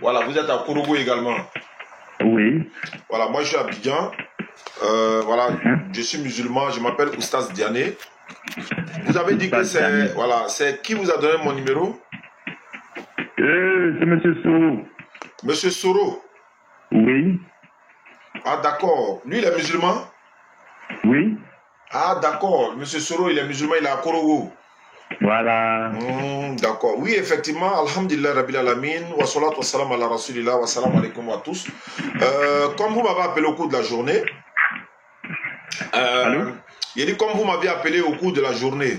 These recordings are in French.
Voilà, vous êtes à Korogo également. Oui. Voilà, moi je suis à Abidjan. Voilà, je suis musulman, je m'appelle Oustaz Diané. Vous avez dit que c'est... Voilà, c'est qui vous a donné mon numéro? C'est Monsieur Soro. Monsieur Soro? Oui. Ah d'accord. Lui, il est musulman? Oui. Ah d'accord. Monsieur Soro, il est musulman, il est à Korogo. Voilà. D'accord. Oui, effectivement, alhamdulillah, rabbil alamin, wa salatu wa salam ala rasulillah, wa salam alaikum à tous. Comme vous m'avez appelé au cours de la journée, il dit comme vous m'avez appelé au cours de la journée.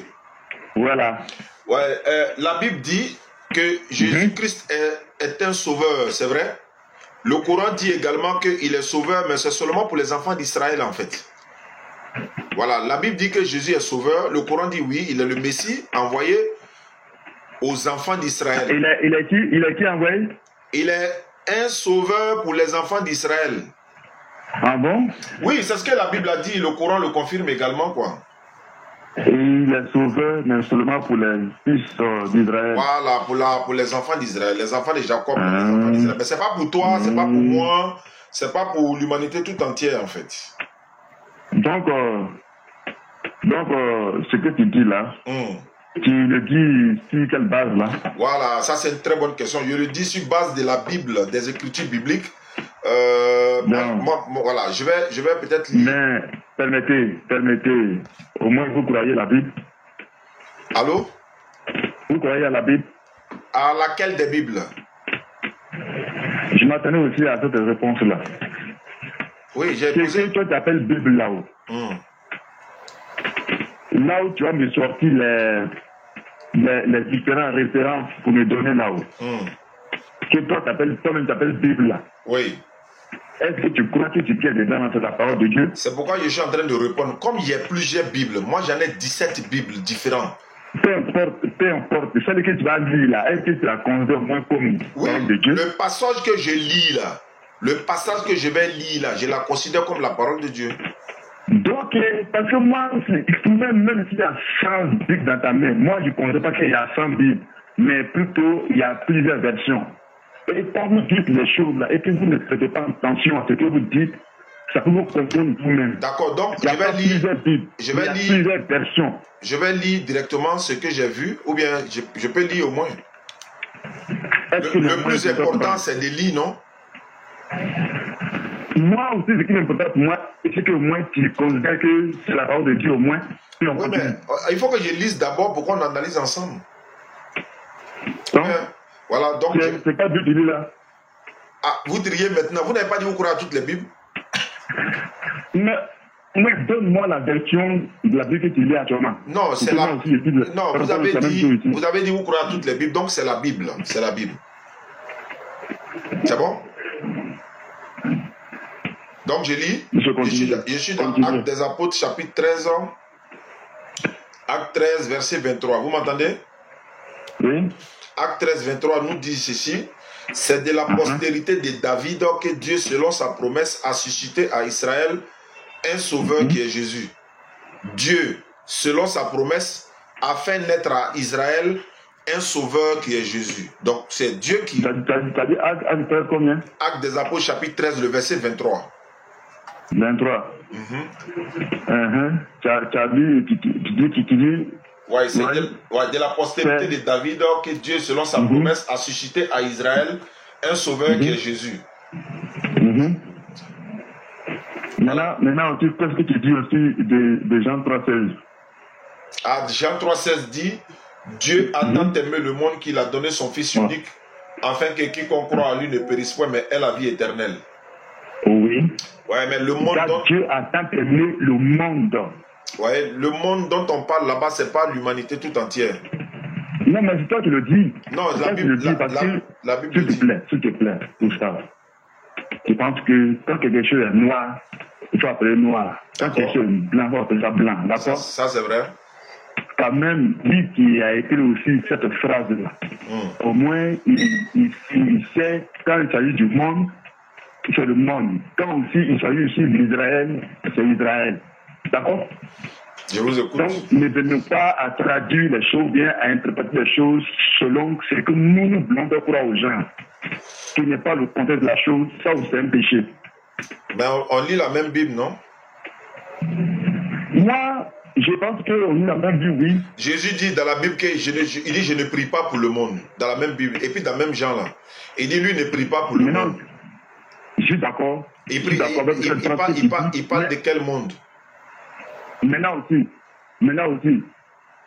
Voilà. Ouais, la Bible dit que Jésus-Christ est un sauveur, c'est vrai? Le Coran dit également qu'il est sauveur, mais c'est seulement pour les enfants d'Israël en fait. Voilà, la Bible dit que Jésus est sauveur. Le Coran dit oui, il est le Messie envoyé aux enfants d'Israël. Il est qui envoyé? Il est un sauveur pour les enfants d'Israël. Ah bon? Oui, c'est ce que la Bible a dit. Le Coran le confirme également, quoi. Il est sauveur, mais seulement pour les fils d'Israël. Voilà, pour les enfants d'Israël, les enfants de Jacob. Les enfants d'Israël. Mais c'est pas pour toi, c'est pas pour moi, c'est pas pour l'humanité tout entière, en fait. Donc, ce que tu dis là, tu le dis sur quelle base là? Voilà, ça c'est une très bonne question. Je le dis sur base de la Bible, des écritures bibliques. Voilà, je vais peut-être lire. Mais permettez, au moins vous croyez la Bible? Allô? Vous croyez à la Bible? À laquelle des Bibles? Je m'attendais aussi à cette réponse-là. Oui, j'ai posé... C'est que toi tu appelles Bible là-haut. Là où tu vas me sortir les différentes références pour me donner là-haut. Que toi-même tu appelles Bible là. Oui. Est-ce que tu crois que tu tiens dedans dans la parole de Dieu? C'est pourquoi je suis en train de répondre. Comme il y a plusieurs Bibles, moi j'en ai 17 Bibles différentes. Peu importe. Celle que tu vas lire là, est-ce que tu la considères moins comme parole de Dieu? Le passage que je lis là, le passage que je vais lire là, je la considère comme la parole de Dieu. Donc, parce que moi, même s'il y a 100 Bibles dans ta main, moi je ne considère pas qu'il y a 100 Bibles, mais plutôt il y a plusieurs versions. Et quand vous dites les choses là, et que vous ne prêtez pas attention à ce que vous dites, ça peut vous confondre vous-même. D'accord, donc il y a plusieurs versions. Je vais lire directement ce que j'ai vu, ou bien je peux lire au moins. Le plus important, c'est de lire, non? Moi aussi, ce qui est important pour moi, c'est que au moins tu considères que c'est la parole de Dieu au moins. Oui, mais il faut que je lise d'abord pour qu'on analyse ensemble. Donc, voilà, donc... C'est pas Dieu qui dit là. Ah, vous diriez maintenant, vous n'avez pas dit vous croyez à toutes les Bibles? Mais donne-moi la version de la Bible que tu lis actuellement. Non, c'est la... Non, vous avez dit vous croyez à toutes les Bibles, donc c'est la Bible. C'est la Bible. C'est bon? Donc je lis. Je suis dans Actes des Apôtres, chapitre 13. Acte 13, verset 23. Vous m'entendez? Oui. Acte 13, 23 nous dit ceci. C'est de la postérité de David que Dieu, selon sa promesse, a suscité à Israël un sauveur qui est Jésus. Dieu, selon sa promesse, a fait naître à Israël un sauveur qui est Jésus. Donc c'est Dieu qui... Tu as dit Acte 13 combien? Acte des Apôtres, chapitre 13, le verset 23. 23. Tu as dit... Ouais, c'est de la postérité de David que Dieu, selon sa promesse, a suscité à Israël un sauveur qui est Jésus. Maintenant, qu'est-ce que tu dis aussi de Jean 3,16? Ah, Jean 3,16 dit, Dieu a tant aimé le monde qu'il a donné son Fils unique, afin que quiconque croit en lui ne périsse point, mais ait la vie éternelle. Oui. Ouais, mais le monde dont... Dieu a tant aimé le monde. Ouais, le monde dont on parle là-bas, c'est pas l'humanité tout entière. Non, mais c'est toi qui le dis. Non, la Bible s'il te plaît, tout ça. Je pense que quand quelque chose est noir, il faut appeler noir. Quand quelque chose est blanc, il faut appeler ça blanc. D'accord? Ça c'est vrai. Quand même, lui qui a écrit aussi cette phrase-là, au moins, il sait, quand il s'agit du monde, c'est le monde. Quand aussi il s'agit aussi d'Israël, c'est Israël. D'accord? Je vous écoute. Donc, ne venons pas à traduire les choses, bien à interpréter les choses selon ce que nous voulons croire aux gens. qui n'est pas le contexte de la chose, ça aussi c'est un péché. Mais on lit la même Bible, non? Moi, je pense qu'on lit la même Bible, oui. Jésus dit dans la Bible qu'il dit je ne prie pas pour le monde. Dans la même Bible. Et puis dans le même genre là. Il dit lui ne prie pas pour le monde. Je suis d'accord. Il parle de quel monde? Maintenant aussi.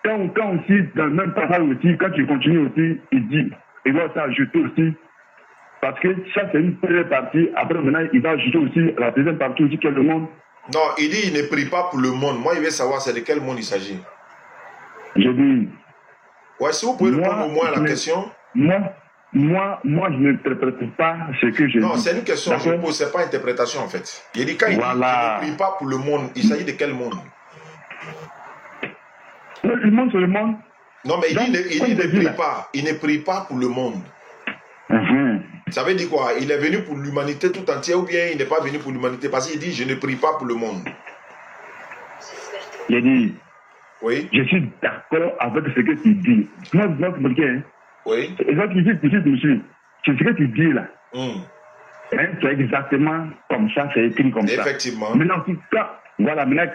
Quand aussi, dans le même passage aussi, quand tu continues aussi, il va s'ajouter aussi. Parce que ça, c'est une première partie. Après, maintenant, il va ajouter aussi la deuxième partie aussi, qui est le monde. Non, il dit il ne prie pas pour le monde. Moi, il veut savoir c'est de quel monde il s'agit. Je dis. Ouais, si vous pouvez répondre au moins à la question. Moi, je n'interprète pas ce que je dis. Non, c'est une question que je pose, c'est pas interprétation en fait. Il dit quand il dit il ne prie pas pour le monde, il s'agit de quel monde? Le monde, c'est le monde. Non, mais il ne prie pas pour le monde. Ça veut dire quoi? Il est venu pour l'humanité tout entière ou bien il n'est pas venu pour l'humanité? Parce qu'il dit je ne prie pas pour le monde. Il dit, oui. Je suis d'accord avec ce que tu dis. Moi, oui. Et là, tu dis, monsieur, c'est ce que tu dis là. C'est exactement comme ça, c'est écrit comme ça. Effectivement. Maintenant,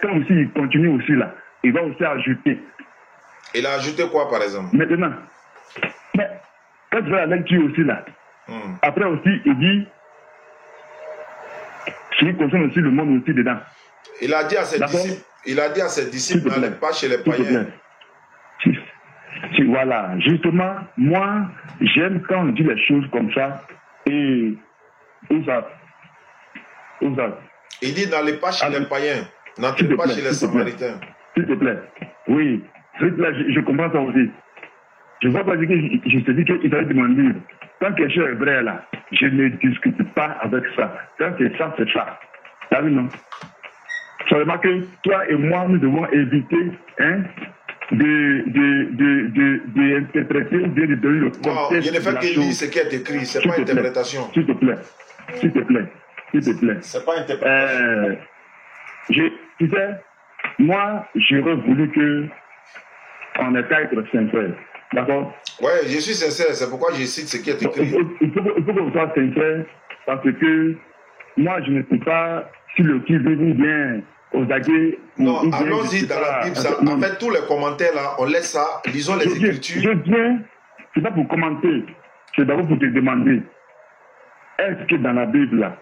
quand aussi il continue aussi là, il va aussi ajouter. Il a ajouté quoi par exemple? Maintenant, mais quand tu vas la lecture aussi là, après aussi il dit, ce qui concerne aussi le monde aussi dedans. Il a dit à ses disciples, n'allez pas chez les païens. Voilà, justement, moi, j'aime quand on dit les choses comme ça. Et où ça? Il dit n'allez pas chez les païens, n'entrez pas chez les Samaritains. S'il te plaît. Oui, je comprends ça aussi. Je ne vois pas dire que je te dis qu'il fallait demander. Quand quelque chose est vrai là, je ne discute pas avec ça. Quand c'est ça, c'est ça. T'as vu, non? Seulement que toi et moi, nous devons éviter d'interpréter, de donner le contexte. Non, il ne fait que lire ce qui est écrit, c'est pas interprétation. S'il te plaît. C'est pas interprétation. Tu sais, moi, j'aurais voulu qu'on ait qu'à être sincère. D'accord? Oui, je suis sincère, c'est pourquoi je cite ce qui est écrit. Il faut qu'on soit sincère, parce que moi, je ne sais pas si le qui veut bien aux aguets. Non, allons-y dans la Bible. Ça, en fait, tous les commentaires là, on laisse ça, lisons les Écritures. Je viens, c'est pas pour commenter, c'est d'abord pour te demander, est-ce que dans la Bible là,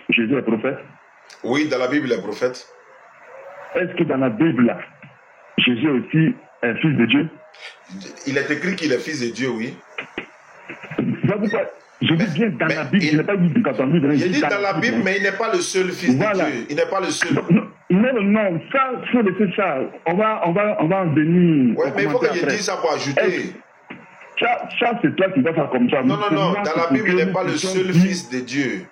Jésus est prophète? Oui, dans la Bible, il est prophète. Est-ce que dans la Bible là, Jésus aussi est fils de Dieu? Il est écrit qu'il est fils de Dieu, oui. Pourquoi? Je dis bien dans la Bible, il n'est pas dit quand on dit dans il dit dans la Bible, mais il n'est pas le seul fils de Dieu. Il n'est pas le seul. Non, ça, faut laisser ça. On va en venir. Oui, mais il faut que je dise ça pour ajouter. Ça, c'est toi qui vas faire comme ça. Non. Dans la Bible, il n'est pas le seul fils de Dieu.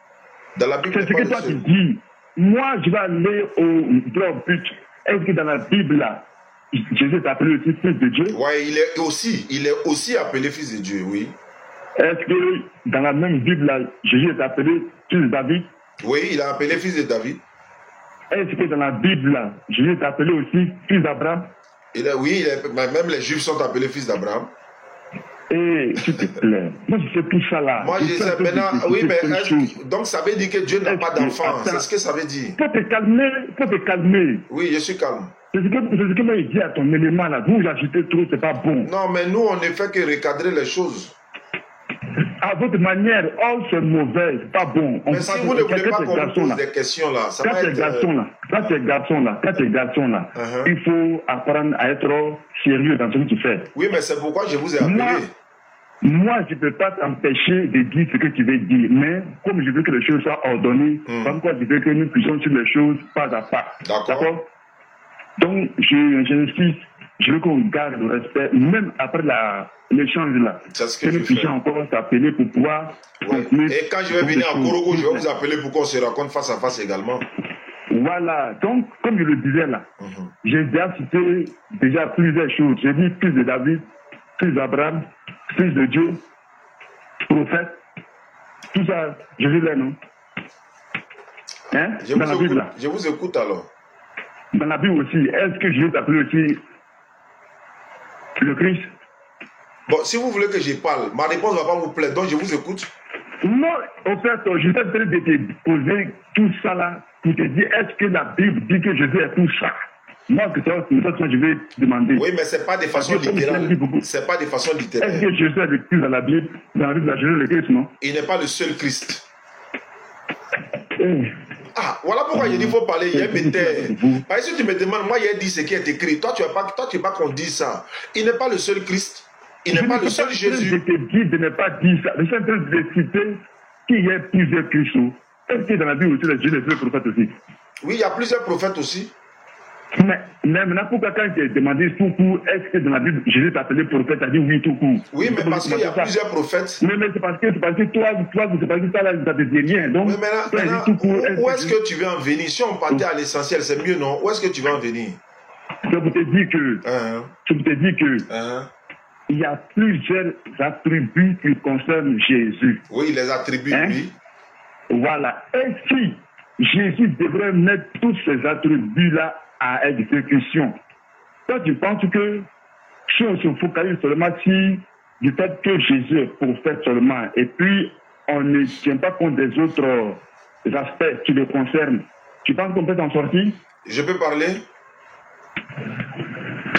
Dans la Bible, c'est ce que toi tu dis. Moi, je vais aller au droit but. Est-ce que dans la Bible, là, Jésus est appelé aussi fils de Dieu? Oui, il est aussi appelé fils de Dieu, oui. Est-ce que dans la même Bible, là, Jésus est appelé fils de David? Oui, il est appelé fils de David. Est-ce que dans la Bible, là, Jésus est appelé aussi fils d'Abraham? Oui, même les Juifs sont appelés fils d'Abraham. Et s'il te plaît, moi je sais tout ça là. Moi je sais maintenant, oui, mais donc ça veut dire que Dieu n'a pas d'enfant, c'est ce que ça veut dire. Faut te calmer. Oui, je suis calme. C'est ce que moi je dis à ton élément là, vous agitez trop, c'est pas bon. Non, mais nous on ne fait que recadrer les choses. À votre manière, oh c'est mauvais, c'est pas bon. Mais si vous ne voulez pas qu'on vous pose des questions là, ça va être... Quand tu es garçon là, il faut apprendre à être sérieux dans ce que tu fais. Oui, mais c'est pourquoi je vous ai appelé. Moi, je ne peux pas t'empêcher de dire ce que tu veux dire, mais comme je veux que les choses soient ordonnées, pourquoi je veux que nous puissions sur les choses pas à pas. D'accord? Donc, j'insiste, je veux qu'on garde le respect, même après l'échange là. C'est ce que nous puissions encore s'appeler pour pouvoir... Ouais. Et quand je vais venir à Korogo, je vais vous appeler pour qu'on se raconte face à face également. Voilà, donc, comme je le disais là, j'ai déjà cité plusieurs choses. J'ai dit fils de David, fils d'Abraham, fils de Dieu, prophète, tout ça, je dis là, non? Hein? Je vous écoute alors. Dans la Bible aussi, est-ce que je vais t'appeler aussi le Christ? Bon, si vous voulez que je parle, ma réponse ne va pas vous plaire, donc je vous écoute. Non, au fait, je suis en train de te poser tout ça là pour te dire, est-ce que la Bible dit que Jésus est tout ça? Moi, que ça, je vais demander. Oui, mais ce n'est pas de façon littérale. C'est pas de façon littérale. Est-ce que Jésus est le Christ dans la Bible, dans la Bible de Jésus le Christ, non? Il n'est pas le seul Christ. Ah, voilà pourquoi il faut parler. Il y a parce que si tu me demandes, moi, il a dit ce qui est écrit. Toi, tu veux pas qu'on dise ça. Il n'est pas le seul Christ. Il n'est pas le seul Jésus. Je te dis de ne pas dire ça. Je suis en train de citer qu'il y a plusieurs Christ. Est-ce que dans la Bible aussi, Jésus est le prophète aussi? Oui, il y a plusieurs prophètes aussi. Mais maintenant, pourquoi quand tu as demandé tout court, est-ce que dans la Bible, Jésus t'a appelé prophète, tu as dit oui tout court? Oui, mais parce qu'il y a plusieurs prophètes. Mais c'est parce que toi, c'est parce que ça, là, ça te dit rien. Donc, mais maintenant, où est-ce que tu veux en venir? Si on partait à l'essentiel, c'est mieux, non? Où est-ce que tu veux en venir? Je peux te dire que il y a plusieurs attributs qui concernent Jésus. Oui, les attributs, oui. Voilà. Et si Jésus devrait mettre tous ces attributs-là à exécution, toi, tu penses que si on se focalise seulement sur du fait que Jésus est prophète seulement, et puis on ne tient pas compte des autres aspects qui le concernent, tu penses qu'on peut s'en sortir? Je peux parler?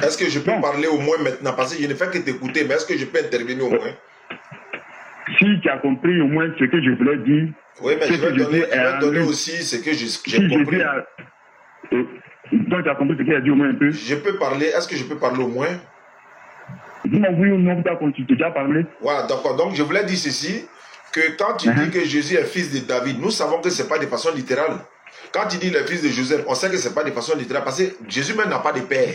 Est-ce que je peux parler au moins maintenant? Parce que je ne fais que t'écouter, mais est-ce que je peux intervenir au moins? Si tu as compris au moins ce que je voulais dire. Oui, mais je vais donner aussi ce que j'ai compris. Donc tu as compris ce qu'il a dit au moins un peu? Je peux parler, est-ce que je peux parler au moins? Dis-moi oui ou non, tu as déjà parlé. Voilà, d'accord. Donc je voulais dire ceci, que quand tu dis que Jésus est fils de David, nous savons que ce n'est pas de façon littérale. Quand tu dis le fils de Joseph, on sait que ce n'est pas de façon littérale, parce que Jésus même n'a pas de père.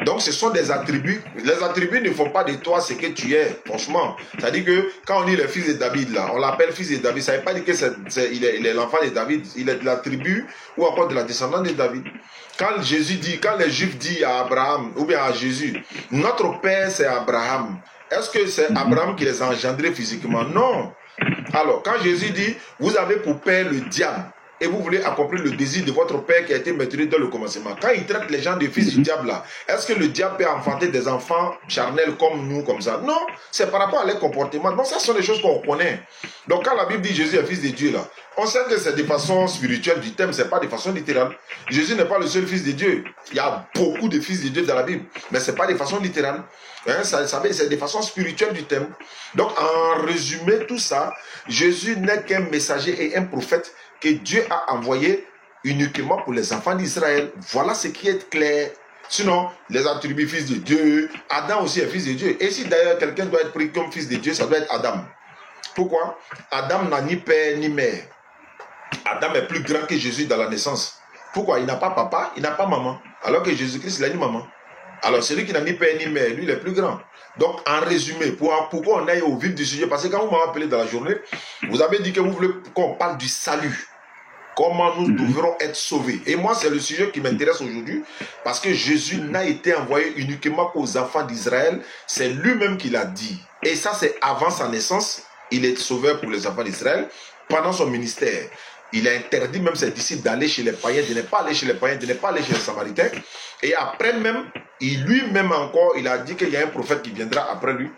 Donc ce sont des attributs. Les attributs ne font pas de toi ce que tu es, franchement. C'est-à-dire que quand on dit le fils de David, là, on l'appelle fils de David, ça ne veut pas dire qu'il est l'enfant de David. Il est de l'attribut ou encore de la descendance de David. Quand Jésus dit, quand les Juifs disent à Abraham, ou bien à Jésus, notre père c'est Abraham, est-ce que c'est Abraham qui les a engendrés physiquement? Non. Alors, quand Jésus dit, vous avez pour père le diable, et vous voulez accomplir le désir de votre père qui a été maîtrisé dans le commencement. Quand il traite les gens de fils du diable là, est-ce que le diable peut enfanter des enfants charnels comme nous, comme ça? Non, c'est par rapport à leur comportement. Donc ça, ce sont des choses qu'on connaît. Donc quand la Bible dit Jésus est fils de Dieu là, on sait que c'est de façon spirituelle du thème, c'est pas de façon littérale. Jésus n'est pas le seul fils de Dieu. Il y a beaucoup de fils de Dieu dans la Bible, mais c'est pas de façon littérale. C'est de façon spirituelle du thème. Donc en résumé tout ça, Jésus n'est qu'un messager et un prophète que Dieu a envoyé uniquement pour les enfants d'Israël. Voilà ce qui est clair. Sinon, les attributs fils de Dieu, Adam aussi est fils de Dieu. Et si d'ailleurs quelqu'un doit être pris comme fils de Dieu, ça doit être Adam. Pourquoi? Adam n'a ni père ni mère. Adam est plus grand que Jésus dans la naissance. Pourquoi? Il n'a pas papa, il n'a pas maman. Alors que Jésus-Christ, il a une maman. Alors celui qui n'a ni père ni mère, lui, il est plus grand. Donc, en résumé, pourquoi on aille au vif du sujet? Parce que quand vous m'avez appelé dans la journée, vous avez dit que vous voulez qu'on parle du salut. Comment nous devrons être sauvés. Et moi, c'est le sujet qui m'intéresse aujourd'hui. Parce que Jésus n'a été envoyé uniquement qu'aux enfants d'Israël. C'est lui-même qui l'a dit. Et ça, c'est avant sa naissance. Il est sauveur pour les enfants d'Israël. Pendant son ministère, il a interdit même ses disciples d'aller chez les païens, de ne pas aller chez les païens, de ne pas aller chez les Samaritains. Et après même, lui-même encore, il a dit qu'il y a un prophète qui viendra après lui.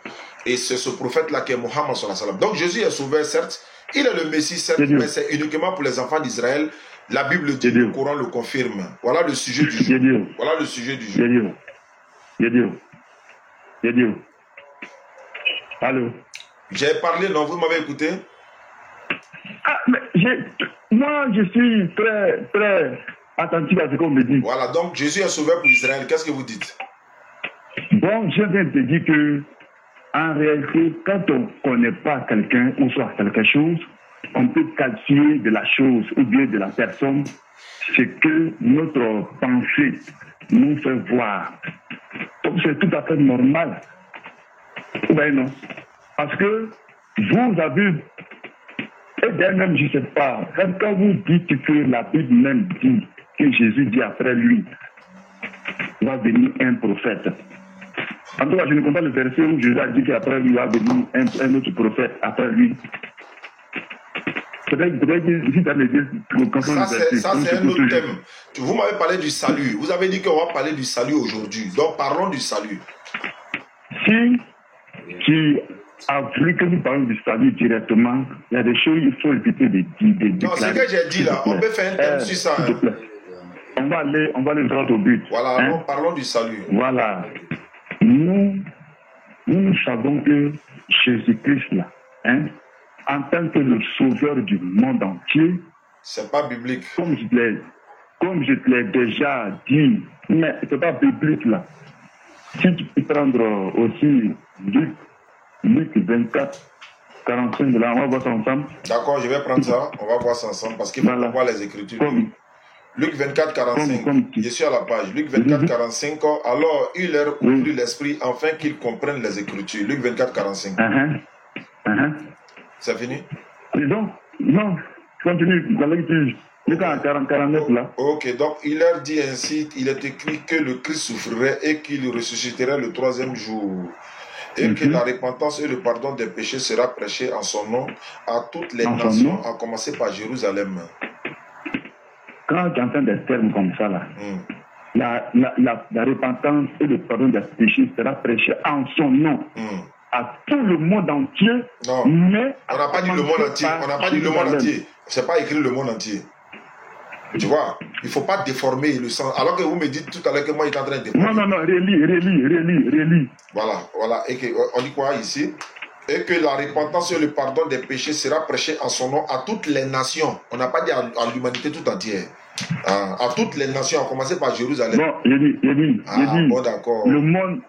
Et c'est ce prophète-là qui est Mohammed sallallahu alayhi wa sallam. Donc Jésus est sauveur, certes. Il est le Messie, certes, mais c'est uniquement pour les enfants d'Israël. La Bible dit, le Coran le confirme. Voilà le sujet du jour. Voilà le sujet du jour. Allô? J'ai parlé, non? Vous m'avez écouté? Ah, mais moi, je suis très, très attentif à ce qu'on me dit. Voilà, donc Jésus est sauveur pour Israël. Qu'est-ce que vous dites? Bon, je viens de te dire que, en réalité, quand on ne connaît pas quelqu'un ou soit quelque chose, on peut qualifier de la chose ou bien de la personne ce que notre pensée nous fait voir. Donc c'est tout à fait normal. Oui, non. Parce que vous avez, et bien même, je ne sais pas, quand vous dites que la Bible même dit que Jésus dit après lui, va venir un prophète. En tout cas, je ne comprends pas le verset où Jésus a dit qu'après lui va venir un autre prophète après lui. Peut-être que si tu as les deux, ça c'est un autre thème. Vous m'avez parlé du salut. Vous avez dit qu'on va parler du salut aujourd'hui. Donc parlons du salut. Si tu a voulu que nous parlions du salut directement. Il y a des choses qu'il faut éviter de Non, c'est ce que j'ai dit là. On peut faire un thème sur ça. S'il te plaît. On va aller droit au but. Voilà, alors parlons du salut. Voilà. Nous savons que Jésus-Christ, là, en tant que le sauveur du monde entier, c'est pas biblique. Comme je te l'ai déjà dit, mais c'est pas biblique là. Si tu peux prendre aussi Luc 24, 45 là, on va voir ça ensemble. D'accord, je vais prendre ça, on va voir ça ensemble parce qu'il faut voir les Écritures. Luc 24, 45, je suis à la page. Luc 24, 45, alors il leur ouvrit l'esprit afin qu'ils comprennent les Écritures. Luc 24, 45. C'est fini? Donc, non, continue, dans la lecture. Luc 49 là. Ok, donc il leur dit ainsi, il est écrit que le Christ souffrirait et qu'il ressusciterait le troisième jour. Et que la repentance et le pardon des péchés sera prêché en son nom à toutes les nations, à commencer par Jérusalem. Quand tu entends des termes comme ça, là, la repentance et le pardon des péchés sera prêché en son nom à tout le monde entier. Non, mais on n'a pas dit le monde entier. On n'a pas dit le monde entier. C'est pas écrit le monde entier. Tu vois, il ne faut pas déformer le sens. Alors que vous me dites tout à l'heure que moi, il est en train de déformer. Non, relis. Voilà. Et on dit quoi ici? Et que la repentance et le pardon des péchés sera prêché en son nom à toutes les nations. On n'a pas dit à l'humanité tout entière. À toutes les nations, à commencer par Jérusalem. Bon, j'ai dit. Bon, d'accord. Le monde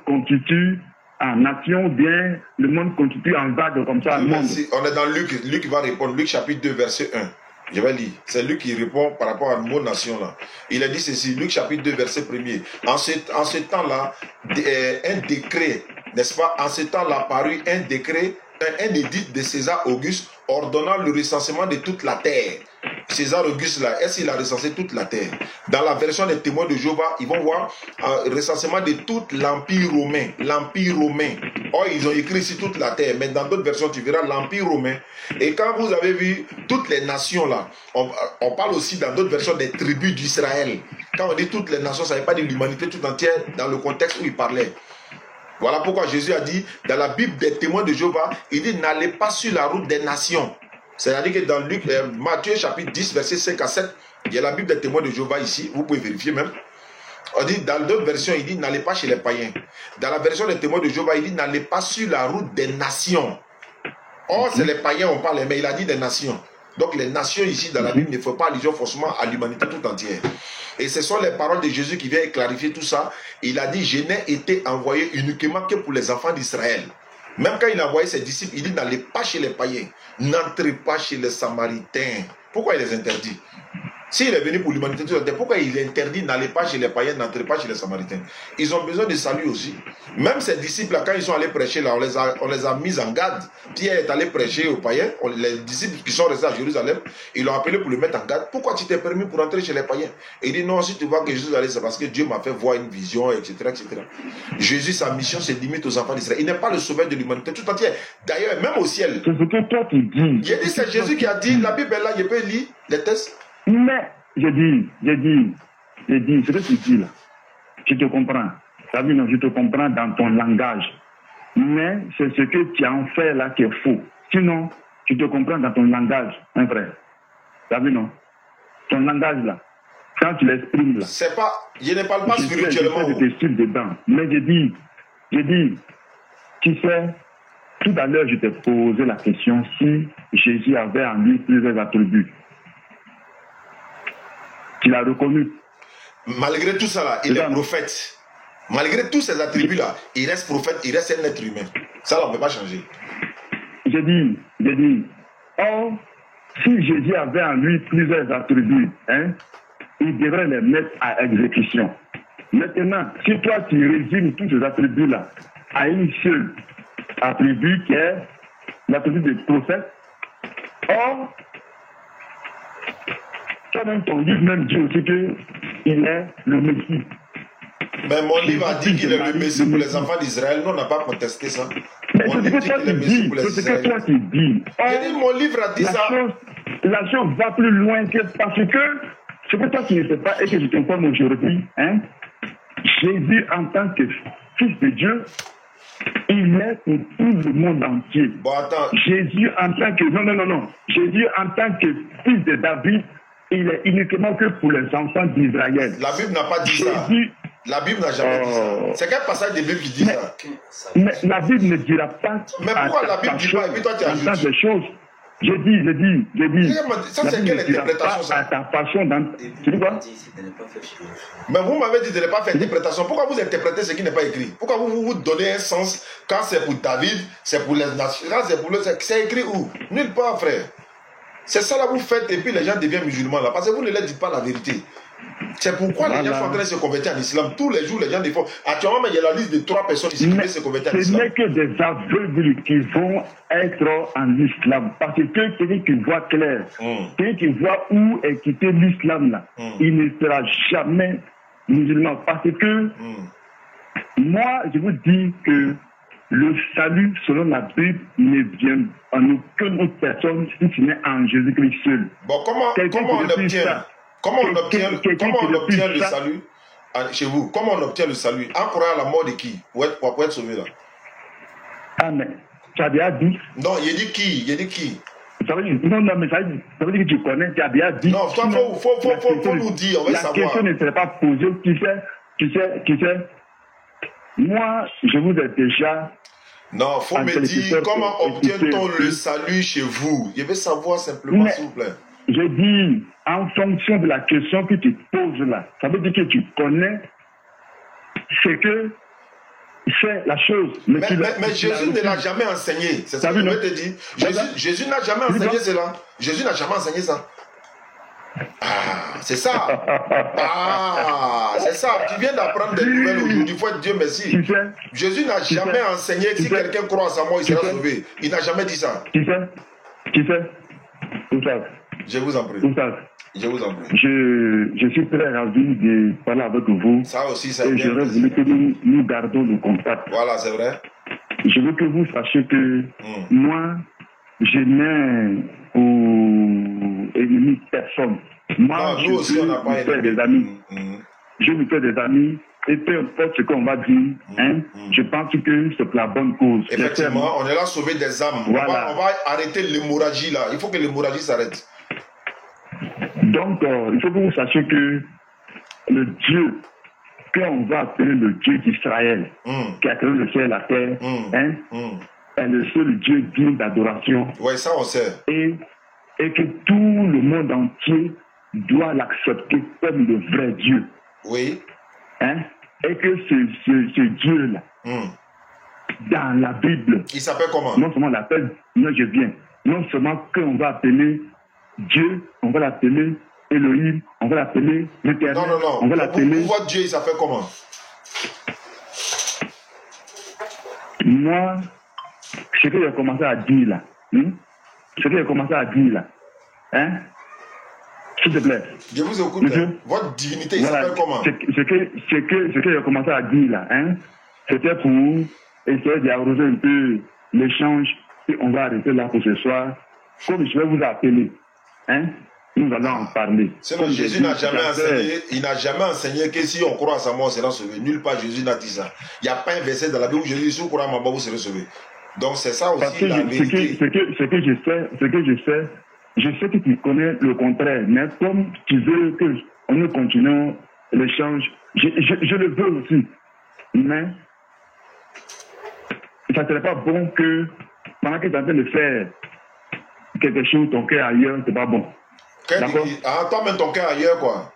constitue en nation, bien le monde constitue en vague comme ça. Merci. On est dans Luc. Luc va répondre. Luc chapitre 2, verset 1. Je vais lire. C'est Luc qui répond par rapport à mon nation là. Il a dit ceci, Luc chapitre 2, verset 1er. En ce temps-là, un décret, n'est-ce pas? En ce temps-là, paru un décret, un édit de César Auguste ordonnant le recensement de toute la terre. César Auguste là, est-ce qu'il a recensé toute la terre? Dans la version des témoins de Jéhovah, ils vont voir recensement de tout l'Empire romain. L'Empire romain. Oh, ils ont écrit ici toute la terre, mais dans d'autres versions, tu verras l'Empire romain. Et quand vous avez vu toutes les nations là, on parle aussi dans d'autres versions des tribus d'Israël. Quand on dit toutes les nations, ça ne veut pas dire l'humanité tout entière dans le contexte où il parlait. Voilà pourquoi Jésus a dit, dans la Bible des témoins de Jéhovah, il dit, n'allez pas sur la route des nations. C'est-à-dire que dans Matthieu chapitre 10, verset 5 à 7, il y a la Bible des témoins de Jéhovah ici, vous pouvez vérifier même. On dit, dans d'autres versions, il dit, n'allez pas chez les païens. Dans la version des témoins de Jéhovah, il dit, n'allez pas sur la route des nations. Or, c'est les païens, on parle, mais il a dit des nations. Donc les nations ici dans la Bible ne font pas allusion forcément à l'humanité tout entière. Et ce sont les paroles de Jésus qui viennent clarifier tout ça. Il a dit, je n'ai été envoyé uniquement que pour les enfants d'Israël. Même quand il a envoyé ses disciples, il dit, n'allez pas chez les païens. N'entrez pas chez les Samaritains. Pourquoi il les interdit? S'il est venu pour l'humanité tout entière, pourquoi il interdit, n'allez pas chez les païens, n'entrez pas chez les Samaritains? Ils ont besoin de salut aussi. Même ces disciples-là, quand ils sont allés prêcher, là, on les a mis en garde. Pierre est allé prêcher aux païens. Les disciples qui sont restés à Jérusalem, ils l'ont appelé pour le mettre en garde. Pourquoi tu t'es permis pour entrer chez les païens? Et il dit, non, si tu vois que Jésus allait, c'est parce que Dieu m'a fait voir une vision, etc., etc. Jésus, sa mission se limite aux enfants d'Israël. Il n'est pas le sauveur de l'humanité tout entière. D'ailleurs, même au ciel. C'est ce que toi tu dis. Il a dit, c'est Jésus qui a dit, la Bible est là, je peux lire les textes. Mais, j'ai dit, ce que tu dis là, je te comprends. Ça veut dire, je te comprends dans ton langage. Mais c'est ce que tu en fais là qui est faux. Sinon, tu te comprends dans ton langage, mon frère. Ça veut dire, non? Ton langage là, quand tu l'exprimes là. C'est pas, je ne parle pas spirituellement. Je te suis dedans. Mais j'ai dit, tu sais, tout à l'heure, je t'ai posé la question si Jésus avait en lui plusieurs attributs. Tu l'as reconnu. Malgré tout ça là, il est prophète. Malgré tous ces attributs là, il reste prophète, il reste un être humain. Ça là, on ne peut pas changer. J'ai dit, or, si Jésus avait en lui plusieurs attributs, il devrait les mettre à exécution. Maintenant, si toi tu résumes tous ces attributs là à une seule attribut qui est l'attribut de prophète, or, toi-même, ton livre même dit aussi qu'il est le Messie. Mais mon livre a dit qu'il est le Messie pour les enfants d'Israël. Nous, on n'a pas contesté ça. Mais c'est ce que toi tu dis. C'est ce que toi tu dis. J'ai dit, mon livre a dit ça. La chose va plus loin que parce que ce que toi tu ne sais pas et que je t'informe aujourd'hui, Jésus en tant que fils de Dieu Il est pour tout le monde entier. Bon, attends. Jésus en tant que... Non. Jésus en tant que fils de David, il est uniquement que pour les enfants d'Israël. La Bible n'a pas dit ça. La Bible n'a jamais dit ça. C'est quel passage de Bible qui dit ça? Mais la Bible ne dira pas... Mais pourquoi la Bible ne dit pas? Et puis toi, tu ajoutes des choses. J'ai dit. Ça, c'est quelle interprétation, ça? À ta façon tu dis quoi? Mais vous m'avez dit de ne pas faire interprétation. Pourquoi vous interprétez ce qui n'est pas écrit? Pourquoi vous donnez un sens quand c'est pour David, c'est pour les nations, quand c'est pour le... C'est écrit où? Nulle part, frère. C'est ça là vous faites et puis les gens deviennent musulmans là. Parce que vous ne leur dites pas la vérité. C'est pourquoi les gens sont en train de se convertir en islam. Tous les jours, les gens font. Actuellement, il y a la liste de 3 personnes ici qui veulent se convertir en islam. Ce n'est que des aveugles qui vont être en islam. Parce que celui qui voit clair, celui qui voit où est quitté l'islam là, il ne sera jamais musulman. Parce que moi, je vous dis que le salut, selon la Bible, ne vient en aucune autre personne si ce n'est en Jésus-Christ seul. Bon, comment on obtient le salut chez vous? Comment on obtient le salut? En croyant à la mort de qui? Pour être sauvé là. Ah, mais tu as bien dit. Non, il dit qui? Ça veut dire, non, mais ça veut dire que tu connais, tu as bien dit. Non, toi, faut nous dire, on va savoir. La question ne serait pas posée. Tu sais. Moi, je vous ai déjà... Non, faut me dire comment obtient-on le salut chez vous? Je veux savoir simplement, s'il vous plaît. Je dis, en fonction de la question que tu poses là, ça veut dire que tu connais ce que c'est la chose. Mais Jésus ne l'a jamais enseigné. C'est ça que je veux te dire. Jésus n'a jamais enseigné cela. Jésus n'a jamais enseigné ça. Ah, c'est ça. Ah, c'est ça. Tu viens d'apprendre des nouvelles aujourd'hui. Il faut être Dieu merci. Jésus n'a jamais enseigné que si quelqu'un croit en sa mort, il sera sauvé. Il n'a jamais dit ça. Tu sais, je vous en prie. Je vous en prie. Je suis très ravi de parler avec vous. Ça aussi, c'est bien. Et j'aurais voulu que nous gardons le contact. Voilà, c'est vrai. Je veux que vous sachiez que moi, je n'ai pour ennemi personne. Moi, non, nous aussi, on n'a pas des amis. Je me fais des amis. Et peu importe ce qu'on va dire, je pense que c'est pour la bonne cause. Effectivement, on est là à sauver des âmes. Voilà. On va arrêter l'hémorragie là. Il faut que l'hémorragie s'arrête. Donc, il faut que vous sachiez que le Dieu qu'on va appeler le Dieu d'Israël, qui a créé le ciel et la terre, est le seul Dieu digne d'adoration. Oui, ça on sait. Et que tout le monde entier doit l'accepter comme le vrai Dieu. Oui. Et que ce Dieu-là, dans la Bible, il s'appelle comment? Non seulement on l'appelle, non je viens, non seulement qu'on va appeler Dieu, on va l'appeler Elohim, on va l'appeler l'Éternel. Non. On va l'appeler. Votre Dieu, il s'appelle comment? Moi, ce que j'ai commencé à dire là, s'il te plaît. Je vous écoute. Votre divinité, il s'appelle comment? Ce que j'ai commencé à dire là, c'était pour essayer d'arroser un peu l'échange. Et on va arrêter là pour ce soir. Comme je vais vous appeler, nous allons en parler. Comme Jésus n'a jamais enseigné, il n'a jamais enseigné que si on croit à sa mort, on sera sauvé. Nulle part Jésus n'a dit ça. Il n'y a pas un verset dans la Bible où Jésus dit si vous croyez à ma mort, vous serez sauvé. Donc c'est ça aussi la vérité. Ce que je sais, je sais que tu connais le contraire, mais comme tu veux que nous continuons l'échange, je le veux aussi. Mais ça ne serait pas bon que pendant que tu es en train de faire quelque chose, ton cœur ailleurs, c'est pas bon. Toi-même ton cœur ailleurs, quoi.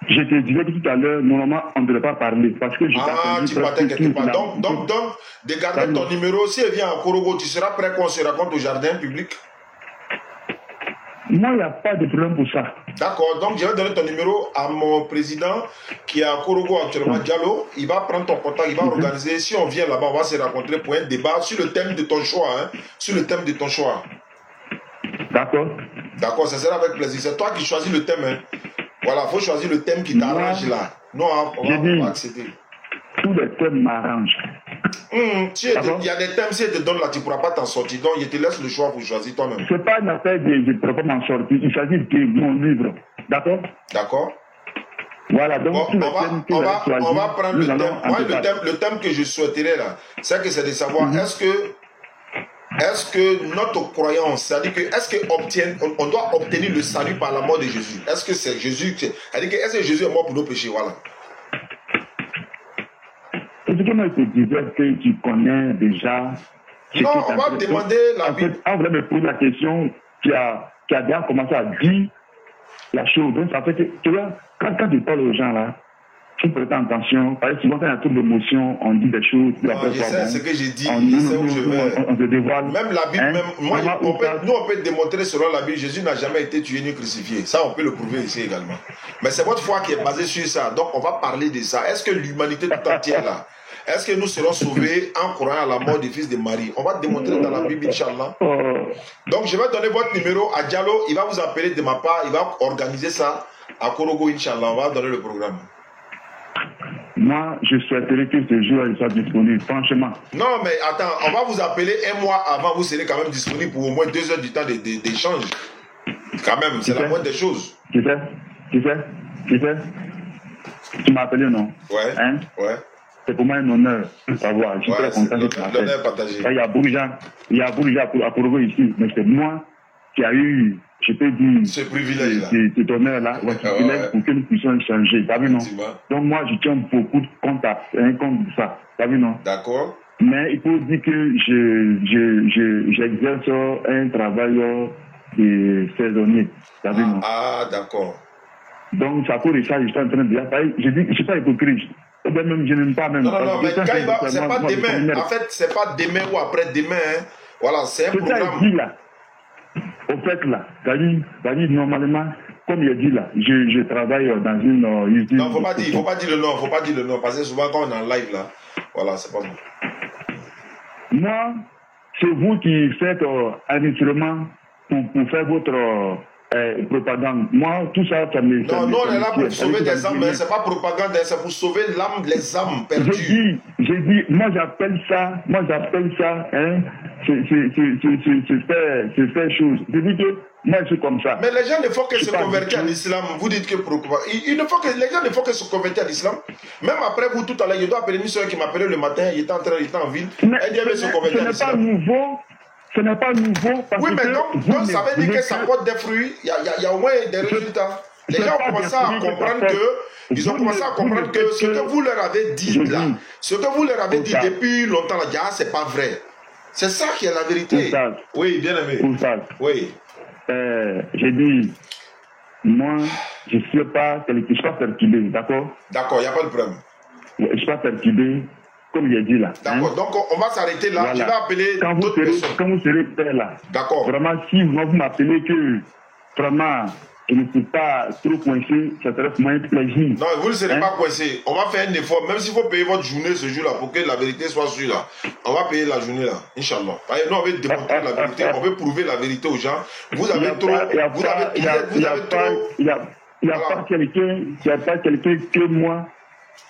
Je te disais que tout à l'heure, normalement, on ne devrait pas parler. Parce que tu partais quelque part. Donc, de garder ton numéro, si elle vient à Korogo, tu seras prêt qu'on se raconte au jardin public? Moi, il n'y a pas de problème pour ça. D'accord, donc je vais donner ton numéro à mon président qui est à Korogo actuellement, Diallo. Il va prendre ton contact, il va organiser. Si on vient là-bas, on va se rencontrer pour un débat sur le thème de ton choix. Sur le thème de ton choix. D'accord. D'accord, ça sera avec plaisir. C'est toi qui choisis le thème. Voilà, il faut choisir le thème qui t'arrange là. Non, on va accéder. Tous les thèmes m'arrangent. Il y a des thèmes, si je te donne là, tu ne pourras pas t'en sortir. Donc, je te laisse le choix pour choisir toi-même. Ce n'est pas une affaire de je ne pourrais pas m'en sortir. Il s'agit de mon livre. D'accord? D'accord. Voilà, donc Bon, tous les thèmes que on vous avez va choisis, prendre nous le allons thème. en Moi, débattre. le thème que je souhaiterais là, c'est de savoir est-ce que notre croyance, c'est-à-dire que on doit obtenir le salut par la mort de Jésus? Est-ce que c'est Jésus, c'est-à-dire que est-ce que Jésus est mort pour nos péchés? Voilà. Est-ce que moi je te disais que tu connais déjà ce Non, que on va demander la Bible. En fait, on voulait me poser la question, tu as déjà commencé à dire la chose. Donc ça fait que, tu vois, quand tu parles aux gens là, tu prêtes attention, parce que souvent quand il y a trop d'émotions, on dit des choses. Non, je sais ce que j'ai dit, je sais où je vais. On se dévoile. Même la Bible, on peut démontrer selon la Bible, Jésus n'a jamais été tué ni crucifié. Ça, on peut le prouver ici également. Mais c'est votre foi qui est basée sur ça. Donc, on va parler de ça. Est-ce que l'humanité tout entière là, est-ce que nous serons sauvés en croyant à la mort du fils de Marie? On va démontrer dans la Bible, Inch'Allah. Donc, je vais donner votre numéro à Diallo. Il va vous appeler de ma part. Il va organiser ça à Korogo, Inch'Allah. On va donner le programme. Moi, je souhaiterais que ce jour soit disponible, franchement. Non, mais attends, on va vous appeler un mois avant. Vous serez quand même disponible pour au moins 2 heures du temps d'échange. Quand même, c'est la moindre des choses. Tu sais, tu m'as appelé, non? Ouais. Hein? Ouais. C'est pour moi un honneur de savoir. Je suis très content de te m'appeler. Il y a beaucoup de gens à Korogo ici, mais c'est moi qui a eu, je peux dire, ce privilège-là. Cet honneur-là, pour que nous puissions échanger. T'as vu, non? Donc moi, je tiens beaucoup de compte à ça. T'as vu, non? D'accord. Mais il faut dire que j'exerce un travail saisonnier. T'as vu, non? Ah, d'accord. Donc, ça court et ça, je suis en train de dire, je dis, je ne suis pas hypocrite. Même, je n'aime pas même. Non, mais quand il va, c'est pas demain. En fait, c'est pas demain ou après-demain. Hein. Voilà, c'est un programme. Ça, dit là. Au fait, là, c'est-à-dire, normalement, comme il a dit là, je travaille dans une usine. Non, faut pas dire le nom, parce que souvent quand on est en live là, voilà, c'est pas bon. Moi, c'est vous qui faites un instrument pour faire votre propagande. Moi, tout ça, ça me... Non, on est là pour sauver des âmes, mais c'est pas propagande, c'est pour sauver l'âme, les âmes perdues. J'ai dit, moi j'appelle ça, hein, c'est faire chose. Je dis que moi je suis comme ça. Mais les gens ne font que se convertir à l'islam. Vous dites que les gens ne font que se convertir à l'islam. Même après vous, tout à l'heure, je dois appeler une soeur qui m'appelait le matin, il était en ville, elle dit se convertir à l'islam. Ce n'est pas nouveau. Parce oui, mais donc ça veut dire que ça porte des fruits, il y a au moins des résultats. Les gens ont commencé à comprendre que, ce que vous leur avez dit là, ce que vous leur avez dit depuis longtemps là, c'est pas vrai. C'est ça qui est la vérité. Oui, bien aimé. Oui. J'ai dit, moi, je ne suis pas perturbé, d'accord? D'accord, il n'y a pas de problème. Je ne suis pas perturbé. Comme il a dit là. D'accord, donc on va s'arrêter là. Voilà. Je vais appeler d'autres personnes. Quand vous serez prêt là. D'accord. Vraiment, si vous m'appelez que vraiment, je ne suis pas trop coincé, ça serait pour moi un plaisir. Non, vous ne serez pas coincé. On va faire un effort, même s'il faut payer votre journée ce jour-là pour que la vérité soit sûre là. On va payer la journée là, Inch'Allah. Nous, on veut démontrer la vérité, on veut prouver la vérité aux gens. Vous avez trop. Il n'y a pas quelqu'un que moi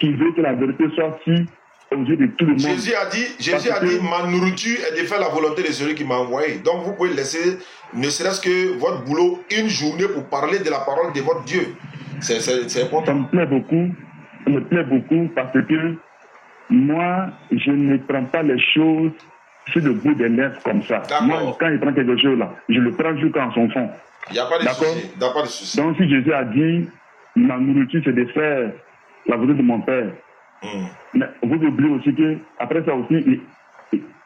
qui veut que la vérité soit sûre. Jésus a dit, ma nourriture est de faire la volonté de celui qui m'a envoyé. Donc vous pouvez laisser, ne serait-ce que votre boulot, une journée pour parler de la parole de votre Dieu. C'est important. Ça me plaît beaucoup parce que moi, je ne prends pas les choses sur le bout des lèvres comme ça. Moi, quand il prend quelque chose là, je le prends jusqu'en son fond. Il n'y a pas de souci. Donc si Jésus a dit, ma nourriture c'est de faire la volonté de mon Père. Mais vous oubliez aussi que après ça aussi,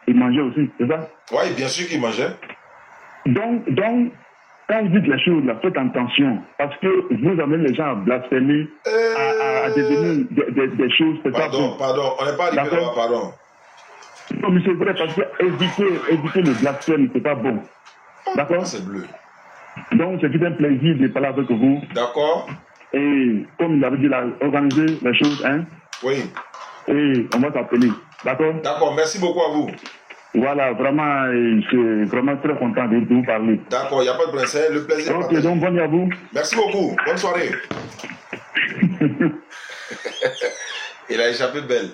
il mangeait aussi, c'est ça? Oui, bien sûr qu'il mangeait. Donc, quand vous dites les choses là, faites attention, parce que vous amenez les gens à blasphémer, à devenir des choses. Pardon, on n'est pas arrivé là, pardon. Non, mais c'est vrai, parce que éviter le blasphème, c'est pas bon. D'accord? C'est bleu. Donc, c'est un plaisir de parler avec vous. D'accord. Et comme il avait dit là, organiser les choses, hein? Oui. Et on va t'appeler. D'accord? D'accord, merci beaucoup à vous. Voilà, vraiment, je suis vraiment très content de vous parler. D'accord, il n'y a pas de problème, c'est le plaisir. Ok, donc bonne nuit à vous. Merci beaucoup, bonne soirée. Il a échappé belle.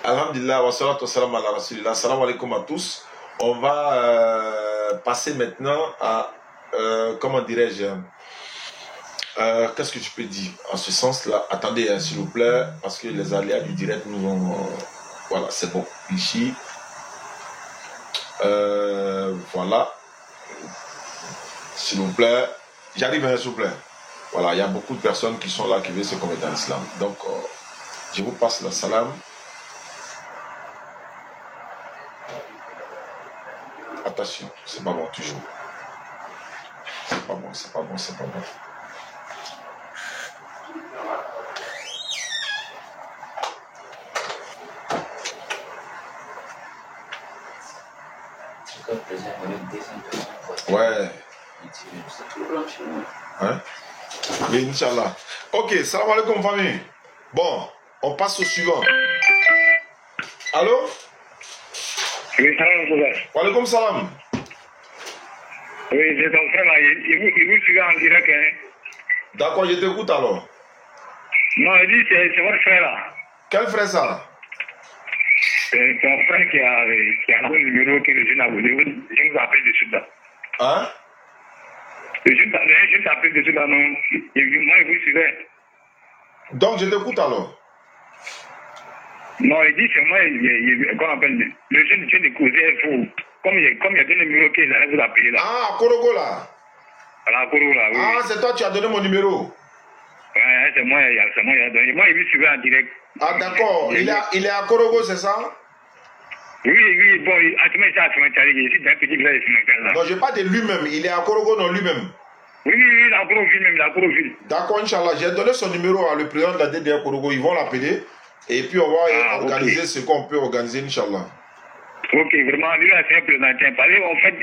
Alhamdulillah, wa salatu wa salam ala rasulillah. Salam alaikum à tous. On va passer maintenant à, comment dirais-je, Qu'est-ce que tu peux dire en ce sens-là? Attendez, hein, s'il vous plaît, parce que les aléas du direct nous ont... voilà, c'est bon. Ici, voilà. S'il vous plaît, j'arrive, hein, s'il vous plaît. Voilà, il y a beaucoup de personnes qui sont là qui veulent se convertir en islam. Donc, je vous passe le salam. Attention, c'est pas bon toujours. C'est pas bon, c'est pas bon, c'est pas bon. Ouais. Hein? Oui, Inch'Allah. Ok, salam alaikum famille. Bon, on passe au suivant. Allô? Oui, salam. Wa alaikum salam. Oui, c'est ton frère là, il vous suit en direct. Hein? D'accord, je t'écoute alors. Non, il dit c'est votre frère là. Quel frère ça? C'est ton frère qui a un numéro que je n'ai voulu. Je vous appelle dessus là. Hein? Je t'appelle dessus là, non. Moi, il vous suivait. Donc, je t'écoute alors. Non, il dit c'est moi, qu'on appelle le jeune de causer fou. Comme il y a deux numéros qu'il allait vous appeler là. Ah, Korogo là. À Koro là, oui. Ah, c'est toi qui as donné mon numéro. Ouais, c'est moi, il a donné. Moi, il vous suivait en direct. Ah, d'accord. Il est à Korogo, c'est ça? Oui, bon, à ce moment-là, il est dans un petit village là. Non, je parle de lui-même. Il est à Korogo, non, lui-même. Oui, il a Koroville même, il a Koroville. D'accord, Inch'Allah. J'ai donné son numéro à le président de la DDR Korogo. Ils vont l'appeler. Et puis, on va organiser ce qu'on peut organiser, Inch'Allah. Ok, vraiment, lui, là, c'est un président. Parce qu'en fait,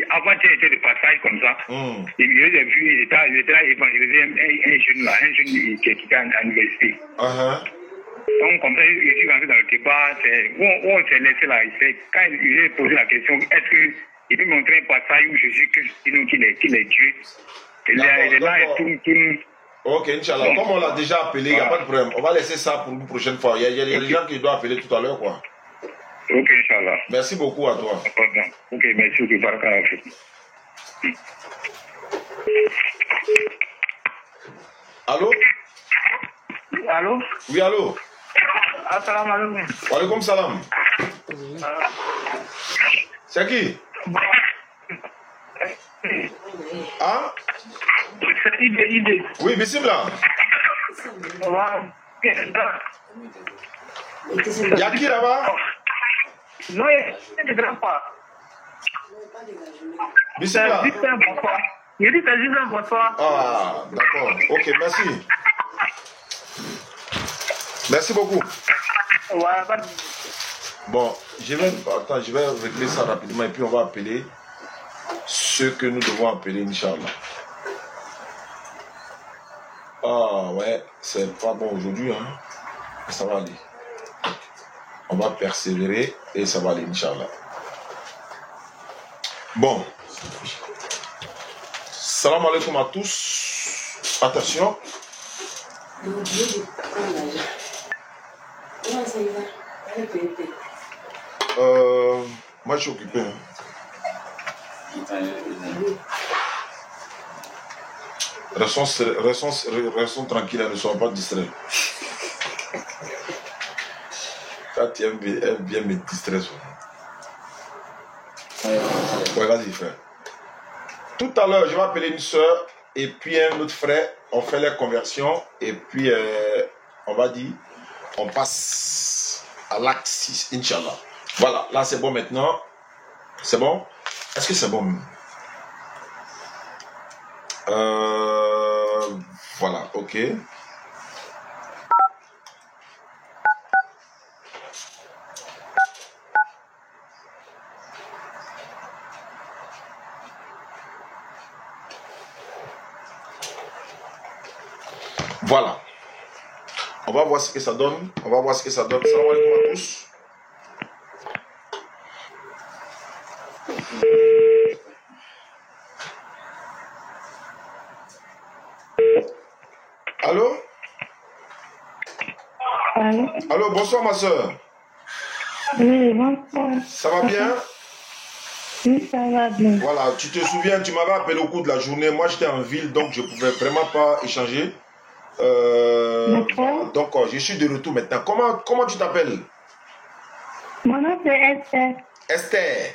avant qu'il était de passage comme ça, il avait vu, il était là, il faisait un jeune qui était à l'université. Donc, comme ça, il est rentré dans le débat, où on s'est laissé là. Quand il a posé la question, est-ce qu'il peut montrer un passage où Jésus-Christ qu'il est Dieu? Il est là et tout. Ok, Inch'Allah. Comme on l'a déjà appelé, il n'y a pas de problème. On va laisser ça pour une prochaine fois. Il y a des gens qui doivent appeler tout à l'heure, quoi. Ok, Inch'Allah. Merci beaucoup à toi. Ok, merci. Ok, baraka. Allô? Allô? Oui, allô? Assalamu alaikum. Wa alaikum salam. C'est qui? Hein? C'est idée. Oui, bismillah. Il y a qui là-bas? Non, il ne grand pas. Bismillah. Il dit que c'est juste un bonsoir. Ah, d'accord. Ok, merci. Merci beaucoup. Bon, je vais régler ça rapidement et puis on va appeler ceux que nous devons appeler, Inch'Allah. Ah ouais, c'est pas bon aujourd'hui, hein. Ça va aller. On va persévérer et ça va aller, Inch'Allah. Bon. Salam alaikum à tous. Attention. Moi je suis occupé. Restons tranquilles, ne soyons pas distraits. Quand tu aimes bien me distraire. Ouais, vas-y frère. Tout à l'heure, je vais appeler une soeur et puis un autre frère. On fait la conversion et puis on va dire, on passe à l'acte 6, Inch'Allah. Voilà, là c'est bon maintenant. C'est bon? Est-ce que c'est bon? Voilà, ok. Voilà. On va voir ce que ça donne. Salam alaikum à tous. Allô? Allô? Allô, bonsoir ma soeur. Oui, bonsoir. Ça va bien? Oui, ça va bien. Voilà, tu te souviens, tu m'avais appelé au cours de la journée. Moi, j'étais en ville, donc je ne pouvais vraiment pas échanger. D'accord. Donc, je suis de retour maintenant. Comment tu t'appelles? Mon nom c'est Esther. Esther.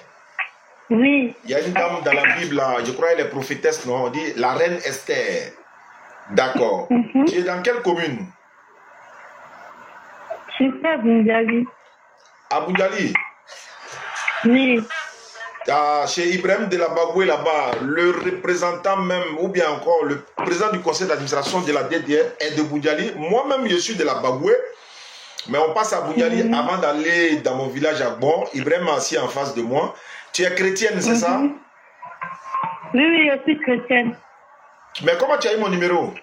Oui. Il y a une dame dans la Bible, là, je crois qu'elle est prophétesse, non? On dit la reine Esther. D'accord. Tu es dans quelle commune? Je suis pas Bunjali. À Bunjali? Oui. Chez Ibrahim de la Bagoué là-bas, le représentant même, ou bien encore le président du conseil d'administration de la DDR est de Bunjali. Moi-même, je suis de la Bagoué, mais on passe à Bunjali avant d'aller dans mon village à Bon. Ibrahim est assis en face de moi. Tu es chrétienne, c'est ça? Oui, je suis chrétienne. Mais comment tu as eu mon numéro?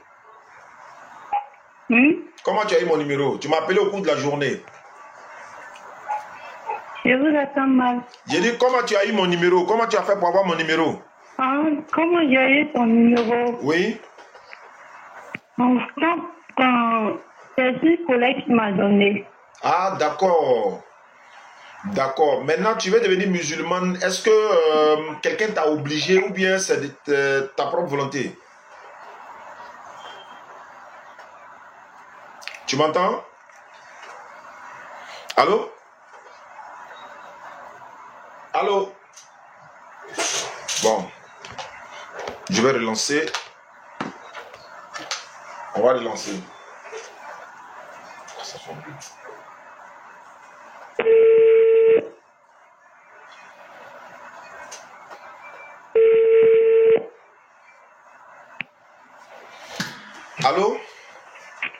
Comment tu as eu mon numéro? Tu m'as appelé au cours de la journée. Je vous attends mal. J'ai dit, comment tu as eu mon numéro? Comment tu as fait pour avoir mon numéro? Comment j'ai eu ton numéro? Oui. Quand c'est une collègue qui m'a donné. Ah, d'accord. D'accord. Maintenant, tu veux devenir musulmane. Est-ce que quelqu'un t'a obligé ou bien c'est de ta propre volonté? Tu m'entends? Allô? Allô? Bon. Je vais relancer. On va relancer. Allô?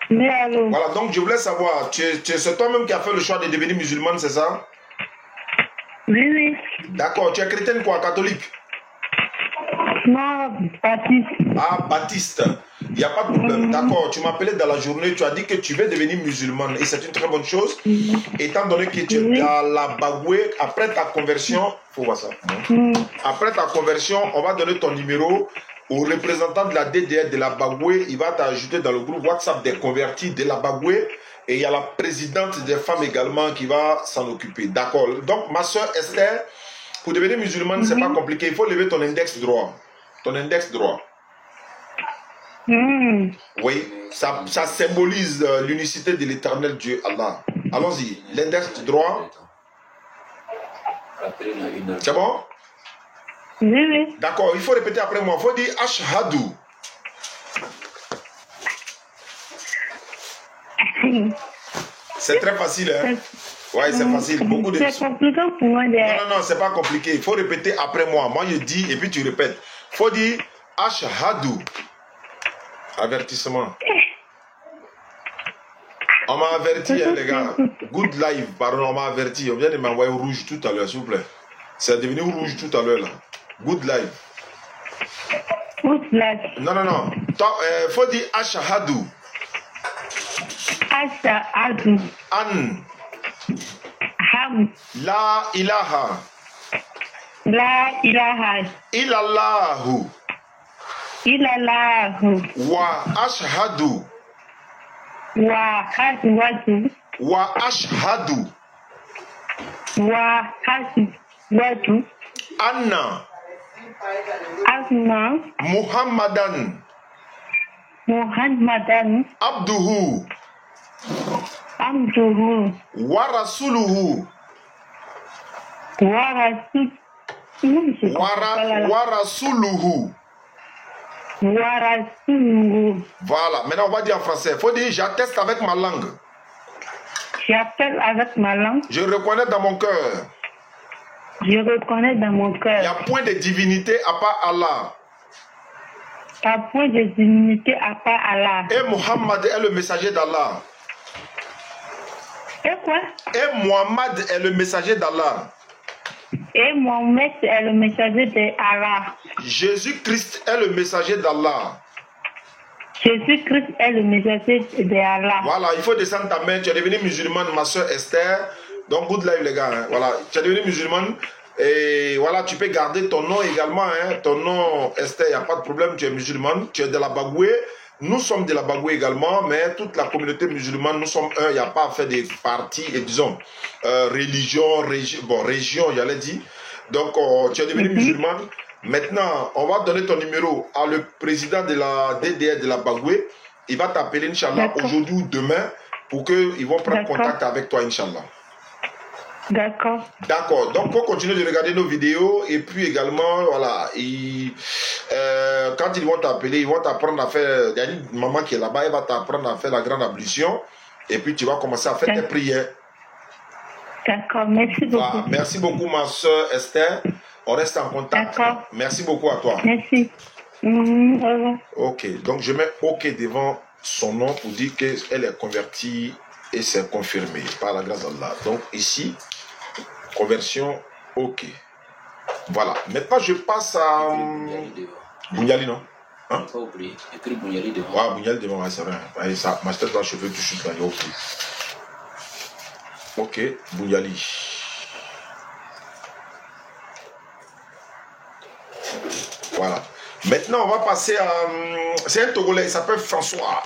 Oui, allô? Voilà, donc je voulais savoir, c'est toi-même qui as fait le choix de devenir musulmane, c'est ça? Oui, oui. D'accord, tu es chrétienne quoi, catholique? Non, baptiste. Ah, baptiste. Il n'y a pas de problème. D'accord, tu m'appelais dans la journée, tu as dit que tu veux devenir musulmane et c'est une très bonne chose. Étant donné que tu es dans la Bagoué, après ta conversion, faut voir ça. Après ta conversion, on va donner ton numéro au représentant de la DDR de la Bagoué. Il va t'ajouter dans le groupe WhatsApp des convertis de la Bagoué. Et il y a la présidente des femmes également qui va s'en occuper. D'accord. Donc, ma soeur Esther, pour devenir musulmane, c'est pas compliqué. Il faut lever ton index droit. Ton index droit. Oui, ça symbolise l'unicité de l'éternel Dieu Allah. Allons-y. L'index droit. C'est bon? Oui, oui. D'accord, il faut répéter après moi. Il faut dire Ashhadu. C'est très facile, hein? Ouais, c'est facile. Beaucoup de... C'est compliqué pour moi. Non, c'est pas compliqué. Il faut répéter après moi. Moi, je dis et puis tu répètes. Il faut dire Ashhadu. Avertissement. On m'a averti, hein, les gars. Good live, pardon, on m'a averti. On vient de m'envoyer rouge tout à l'heure, s'il vous plaît. C'est devenu rouge tout à l'heure, là. Good live. Good live. Non. Il faut dire Ashhadu. Ashhadu. An. Ham. La ilaha. La ilaha. Illallahu. Illallahu. Wa ashhadu. Wa ashhadu. Wa ashhadu. Wa ashhadu. Anna. Anna. Muhammadan. Muhammadan. Abduhu. Abduhu. Wa rasuluhu. Wa rasuluhu. Wa rasuluhu. Wa rasuluhu. Voilà, maintenant on va dire en français. Il faut dire j'atteste avec ma langue. J'appelle avec ma langue. Je reconnais dans mon cœur. Je reconnais dans mon Il n'y cœur. a point de divinité à part Allah. Pas point de divinité à part Allah. Et Muhammad est le messager d'Allah. Et quoi? Et Muhammad est le messager d'Allah. Et Mohamed est le messager d'Allah. Jésus-Christ est le messager d'Allah. Jésus-Christ est le messager d'Allah. Voilà, il faut descendre ta main. Tu es devenue musulmane, ma soeur Esther. Donc, good life, les gars. Hein. Voilà, tu es devenue musulmane. Et voilà, tu peux garder ton nom également. Hein. Ton nom, Esther, il n'y a pas de problème. Tu es musulmane. Tu es de la Bagoué. Nous sommes de la Bagoué également. Mais toute la communauté musulmane, nous sommes un. Il n'y a pas à faire des partis. Et disons, religion, région, j'allais dire. Donc, tu es devenu musulmane. Maintenant, on va donner ton numéro à le président de la DDR de la Bagoué. Il va t'appeler, Inch'Allah, aujourd'hui ou demain pour qu'ils vont prendre contact avec toi, Inch'Allah. D'accord. D'accord. Donc, pour continuer de regarder nos vidéos et puis également, voilà, quand ils vont t'appeler, ils vont t'apprendre à faire, il y a une maman qui est là-bas, elle va t'apprendre à faire la grande ablution et puis tu vas commencer à faire tes prières. D'accord, merci beaucoup. Voilà. Merci beaucoup, ma soeur Esther. On reste en contact. D'accord. Merci beaucoup à toi. Merci. Au revoir. Ok, donc je mets OK devant son nom pour dire qu'elle est convertie et c'est confirmé par la grâce d'Allah. Donc ici, conversion OK. Voilà. Maintenant, je passe à Bounyali, non? Hein? Pas oublier, écrit Bounyali devant. Ouais, Bounyali devant, ouais, c'est vrai. Ouais, ça, ma tête, la cheveux, tout de suite, là, il y a OK. Ok, Bounyali. Voilà. Maintenant, on va passer à... C'est un Togolais, il s'appelle François.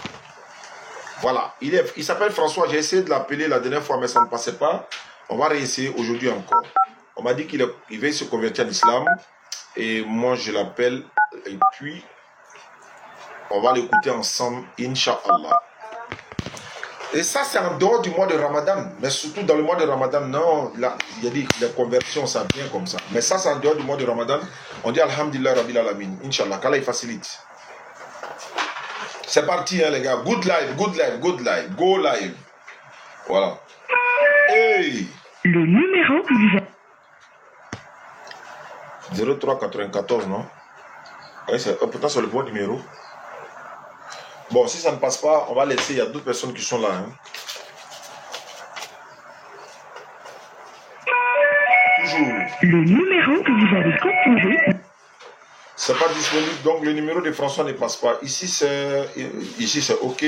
Voilà, il s'appelle François. J'ai essayé de l'appeler la dernière fois, mais ça ne passait pas. On va réessayer aujourd'hui encore. On m'a dit qu'il va se convertir en islam. Et moi, je l'appelle. Et puis, on va l'écouter ensemble, Inch'Allah. Et ça, c'est en dehors du mois de Ramadan. Mais surtout dans le mois de Ramadan, non, là, il y a dit les conversions, ça vient comme ça. Mais ça, c'est en dehors du mois de Ramadan. On dit Alhamdulillah Rabbil Alamin. Inch'Allah, qu'Allah il facilite. C'est parti, hein, les gars. Good live, good live, good live. Go live. Voilà. Hey! Le numéro que vous avez... 0394, non? Oui, pourtant, c'est le bon numéro. Bon, si ça ne passe pas, on va laisser. Il y a d'autres personnes qui sont là. Hein. Toujours. Le numéro que vous avez composé... C'est pas disponible, donc le numéro de François ne passe pas. Ici, c'est OK.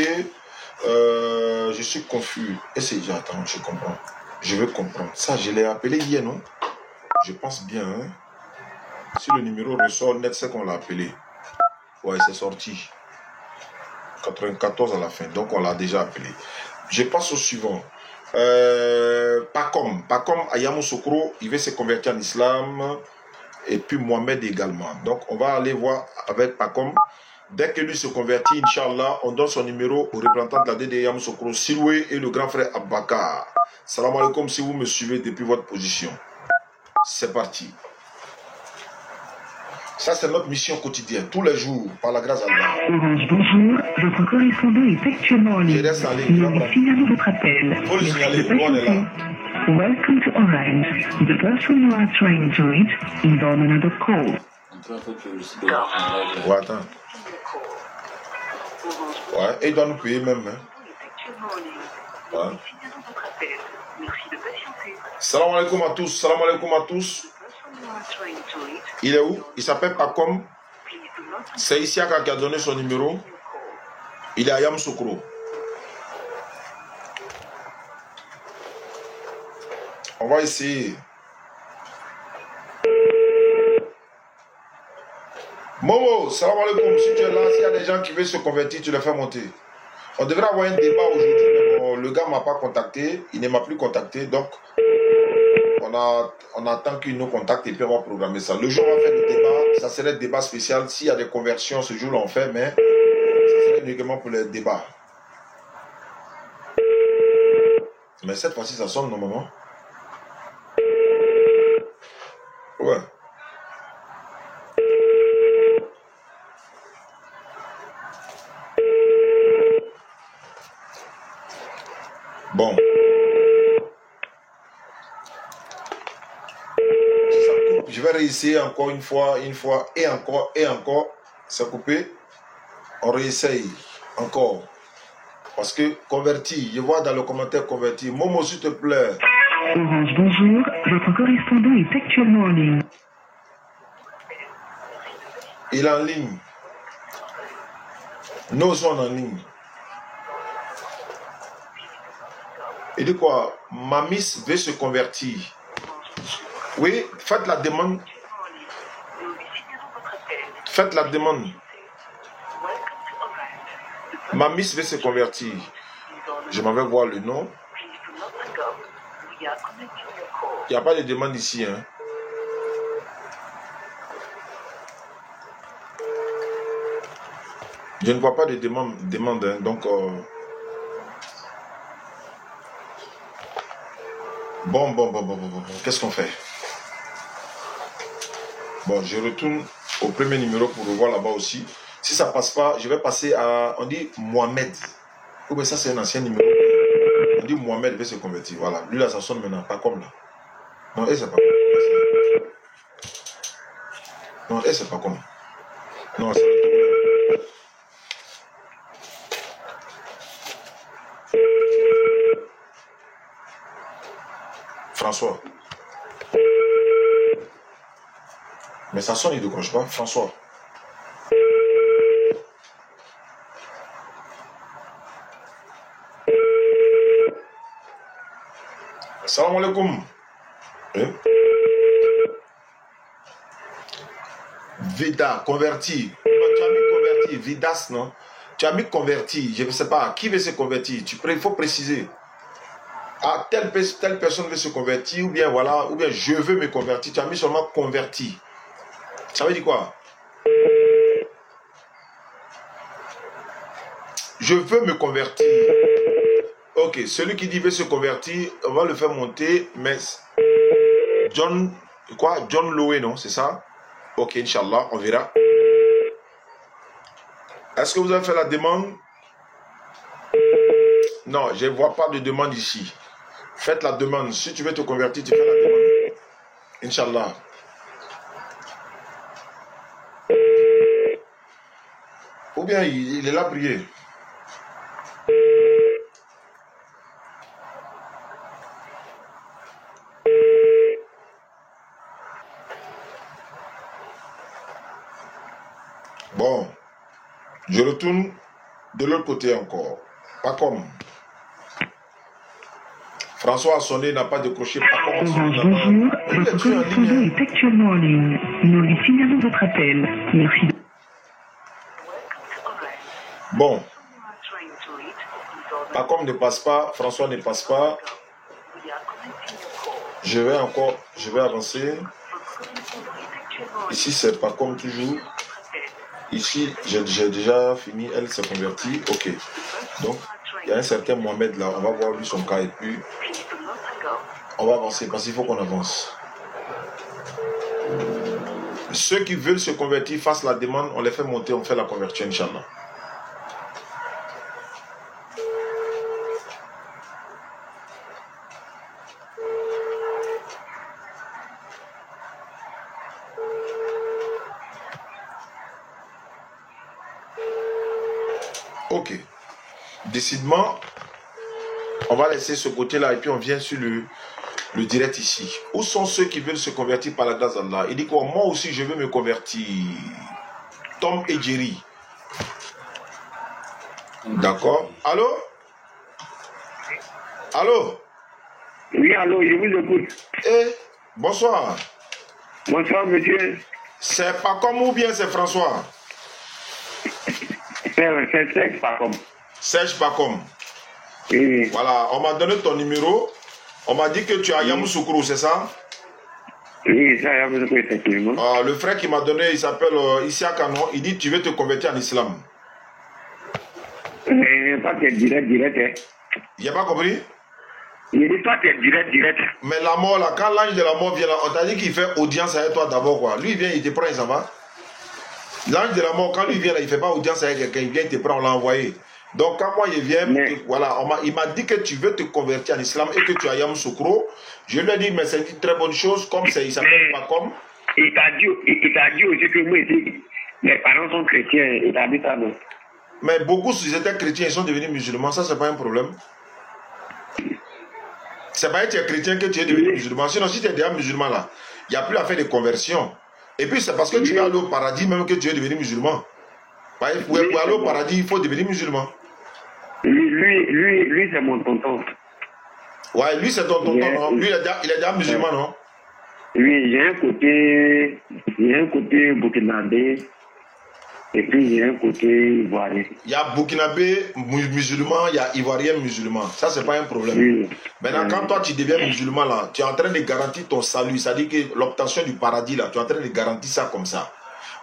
Je suis confus. Attends, je comprends. Je veux comprendre. Ça, je l'ai appelé hier, non? Je pense bien. Hein? Si le numéro ressort net, c'est qu'on l'a appelé. Ouais, c'est sorti. 94 à la fin, donc on l'a déjà appelé. Je passe au suivant. Pacom à Yamoussoukro, il veut se convertir en islam. Et puis Mohamed également. Donc on va aller voir avec Pacom. Dès que lui se convertit, Inch'Allah, on donne son numéro au représentant de la DD Yamoussoukro, Siloué et le grand frère Abakar. Salam alaikum si vous me suivez depuis votre position. C'est parti. Ça, c'est notre mission quotidienne, tous les jours, par la grâce d'Allah. Orange, bonjour. Votre correspondant est actuellement en ligne. Je reste en ligne. Nous lui signalons votre appel. Il faut le signaler, on est là. Welcome to Orange. The person you are trying to reach is on another call. Ouais, attends. Ouais, et il doit nous payer même. Hein. Ouais. Salam alaikum à tous, salam alaikum à tous. Il est où? Il s'appelle Pacom. C'est Isiaka qui a donné son numéro. Il est à Yamoussoukro. On va essayer. Momo, salam alaikum. Si tu es là, s'il y a des gens qui veulent se convertir, tu les fais monter. On devrait avoir un débat aujourd'hui, mais bon, le gars ne m'a pas contacté. Il ne m'a plus contacté. Donc, on attend qu'il nous contacte et puis on va programmer ça. Le jour où on va faire le débat, ça serait le débat spécial. S'il y a des conversions, ce jour-là, on fait, mais ça serait uniquement pour le débat. Mais cette fois-ci, ça sonne normalement. Ouais. Bon. Je vais réessayer encore une fois, et encore. C'est coupé. On réessaye encore. Parce que converti, je vois dans le commentaire converti. Momo, s'il te plaît. Orange, bonjour. Votre correspondant est actuellement en ligne. Il est en ligne. Nous sommes en ligne. Il dit quoi? Ma miss veut se convertir. Oui, faites la demande. Faites la demande. Ma miss veut se convertir. Je m'en vais voir le nom. Il n'y a pas de demande ici. Hein. Je ne vois pas de demande, hein, donc... Bon. Qu'est-ce qu'on fait? Bon, je retourne au premier numéro pour le voir là-bas aussi. Si ça passe pas, je vais passer à... On dit Mohamed. Oh, mais ça, c'est un ancien numéro. On dit Mohamed veut se convertir. Voilà. Lui, là, ça sonne maintenant. Pas comme là. Non, et c'est pas comme. Non, et c'est pas comme. Non, c'est... François. Mais ça sonne, il ne décroche pas. François. Salam alaikum. Vida, converti. Tu as mis converti. Vidas, non? Tu as mis converti. Je ne sais pas. Qui veut se convertir? Il faut préciser. Ah, telle personne veut se convertir, ou bien voilà, ou bien je veux me convertir. Tu as mis seulement converti. Ça veut dire quoi? Je veux me convertir. Ok, celui qui dit veut se convertir, on va le faire monter, mais John Lowe, non? C'est ça? Ok, Inch'Allah, on verra. Est-ce que vous avez fait la demande? Non, je ne vois pas de demande ici. Faites la demande. Si tu veux te convertir, tu fais la demande. Inch'Allah. Ou bien il est là prier. Bon, je retourne de l'autre côté encore. Pas comme. François a sonné, n'a pas décroché. Pas comme. Bonjour, votre correspondant est actuellement en ligne. Nous lui signalons votre appel. Merci. Bon. Pas comme ne passe pas, François ne passe pas. Je vais avancer. Ici, c'est pas comme toujours. Ici, j'ai déjà fini, elle s'est convertie. Ok. Donc, il y a un certain Mohamed là. On va voir lui son cas et puis on va avancer parce qu'il faut qu'on avance. Ceux qui veulent se convertir fassent la demande, on les fait monter, on fait la conversion, Inch'Allah. Ok. Décidément, on va laisser ce côté-là et puis on vient sur le direct ici. Où sont ceux qui veulent se convertir par la grâce d'Allah? Il dit quoi? Moi aussi, je veux me convertir. Tom et Jerry. D'accord. Allô? Allô? Oui, allô, je vous écoute. Eh, bonsoir. Bonsoir, monsieur. C'est pas comme ou bien c'est François? C'est Serge Pacom. Serge Pacom. Oui. Voilà, on m'a donné ton numéro. On m'a dit que tu es à Yamoussoukro, c'est ça? Oui, ça, Yamoussoukro, effectivement. Le frère qui m'a donné, il s'appelle Isiaka, non? Il dit tu veux te convertir en islam. Pas que direct. Hein. Il n'a pas compris? Il dit pas que direct. Mais la mort, là, quand l'ange de la mort vient là, on t'a dit qu'il fait audience avec toi d'abord, quoi. Lui, il vient, il te prend, il s'en va. L'ange de la mort, quand lui vient là, il ne fait pas audience avec quelqu'un, il vient, il te prend, on l'a envoyé. Donc, quand moi, il vient, voilà, il m'a dit que tu veux te convertir en islam et que tu as Yamoussoukro. Je lui ai dit, mais c'est une très bonne chose, comme c'est, il s'appelle pas comme. Il t'a dit aussi que moi, ici, mes parents sont chrétiens, il t'a dit ça, non? Mais beaucoup, s'ils étaient chrétiens, ils sont devenus musulmans, ça, c'est pas un problème. C'est pas que tu es chrétien que tu es devenu musulman. Sinon, si tu es déjà musulman là, il n'y a plus à faire de conversion. Et puis, c'est parce que tu vas aller au paradis même que tu es devenu musulman. Pour aller au paradis, il faut devenir musulman. Lui c'est mon tonton. Ouais, lui, c'est ton tonton, non? Lui, il est déjà musulman, non? Oui, il y a un côté burkinabé. Et puis, il y a un côté ivoirien. Il y a burkinabé musulman, il y a ivoirien musulman. Ça, c'est pas un problème. Oui. Maintenant, quand toi, tu deviens musulman, là, tu es en train de garantir ton salut. C'est-à-dire que l'obtention du paradis, là, tu es en train de garantir ça comme ça.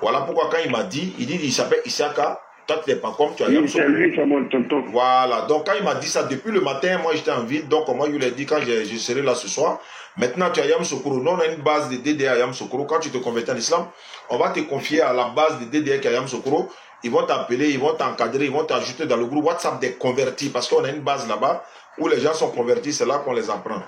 Voilà pourquoi, quand il m'a dit, il s'appelle Isiaka, Toi, tu n'es pas comme tu as Oui, c'est lui, c'est mon tonton. Voilà. Donc, quand il m'a dit ça, depuis le matin, moi, j'étais en ville. Donc, moi, je lui ai dit, quand je serai là ce soir, maintenant, tu as Yamoussoukro. Nous, on a une base de DDA à Yamoussoukro. Quand tu te convertis en islam, on va te confier à la base de DDA qui est à Yamoussoukro. Ils vont t'appeler, ils vont t'encadrer, ils vont t'ajouter dans le groupe WhatsApp des convertis. Parce qu'on a une base là-bas où les gens sont convertis. C'est là qu'on les apprend.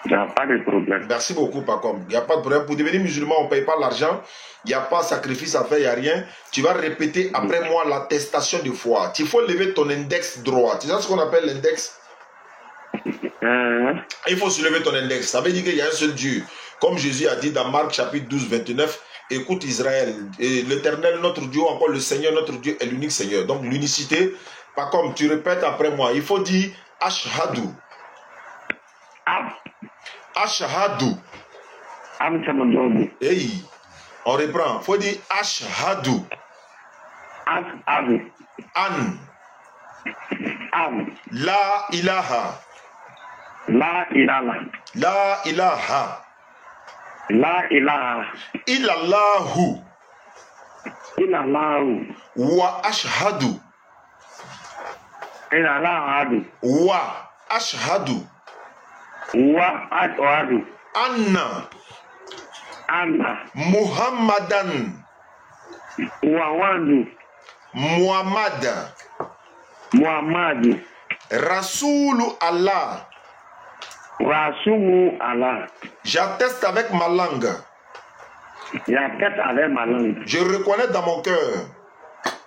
Il n'y a pas de problème. Merci beaucoup, Pacom. Il n'y a pas de problème. Pour devenir musulman, on ne paye pas l'argent. Il n'y a pas de sacrifice à faire, il n'y a rien. Tu vas répéter après moi l'attestation de foi. Il faut lever ton index droit. Tu sais ce qu'on appelle l'index? Il faut soulever ton index. Ça veut dire qu'il y a un seul Dieu. Comme Jésus a dit dans Marc chapitre 12, 29, écoute Israël, l'Éternel, notre Dieu, encore le Seigneur, notre Dieu est l'unique Seigneur. Donc l'unicité, Pacom, tu répètes après moi. Il faut dire Ashhadu. Ashhadu. Hey, on reprend. Il faut dire Ashhadu. An. La ilaha. La ilaha. La ilaha. La ilaha. Illallahu. Illallahu. Wa ashhadu. Illallahu. Wa ashhadu. Wa ashhadu. Anna. Anna. Muhammadan. Muhammadu. Muhammad. Muhammadu. Rasulu Allah. Rasulu Allah. J'atteste avec ma langue. J'atteste avec ma langue. Je reconnais dans mon cœur.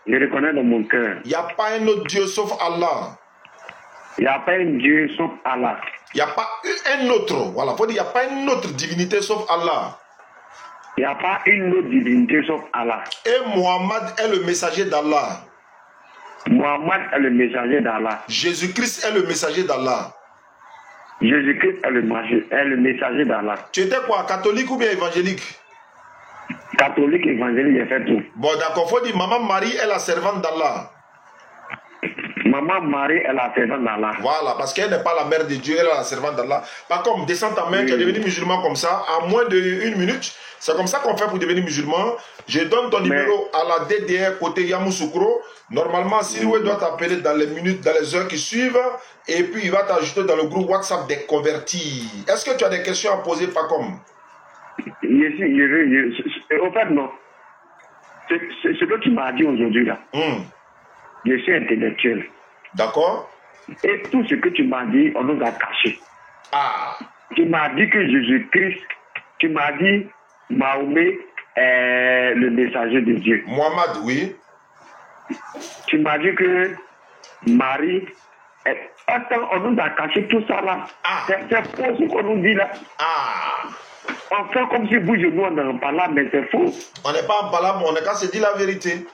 Je reconnais dans mon cœur. Il n'y a pas un autre Dieu sauf Allah. Il n'y a pas un Dieu sauf Allah. Il n'y a pas un autre. Voilà, faut dire il n'y a pas une autre divinité sauf Allah. Il n'y a pas une autre divinité sauf Allah. Et Mohammed est le messager d'Allah. Mohammed est le messager d'Allah. Jésus-Christ est le messager d'Allah. Jésus-Christ est le messager d'Allah. Tu étais quoi, catholique ou bien évangélique? Catholique, évangélique, j'ai fait tout. Bon, d'accord, faut dire Maman Marie est la servante d'Allah. Maman Marie est la servante d'Allah. Voilà, parce qu'elle n'est pas la mère de Dieu, elle est la servante d'Allah. Par contre, descends ta main, tu es devenu musulman comme ça, en moins d'1 minute. C'est comme ça qu'on fait pour devenir musulman. Je donne ton numéro à la DDR côté Yamoussoukro. Normalement, Siloué doit t'appeler dans les minutes, dans les heures qui suivent. Et puis, il va t'ajouter dans le groupe WhatsApp des convertis. Est-ce que tu as des questions à poser, Pacom? Au fait, non. Ce que tu m'as dit aujourd'hui, là, je suis intellectuel. D'accord. Et tout ce que tu m'as dit, on nous a caché. Ah. Tu m'as dit que Jésus-Christ, tu m'as dit Mahomet est le messager de Dieu. Mohammed, oui. Tu m'as dit que Marie est... Attends, on nous a caché tout ça là. Ah. C'est faux ce qu'on nous dit là. Ah. On fait comme si bouge nous on est en parlant, mais c'est faux. On n'est pas en parlant, on n'est qu'à se dire la vérité.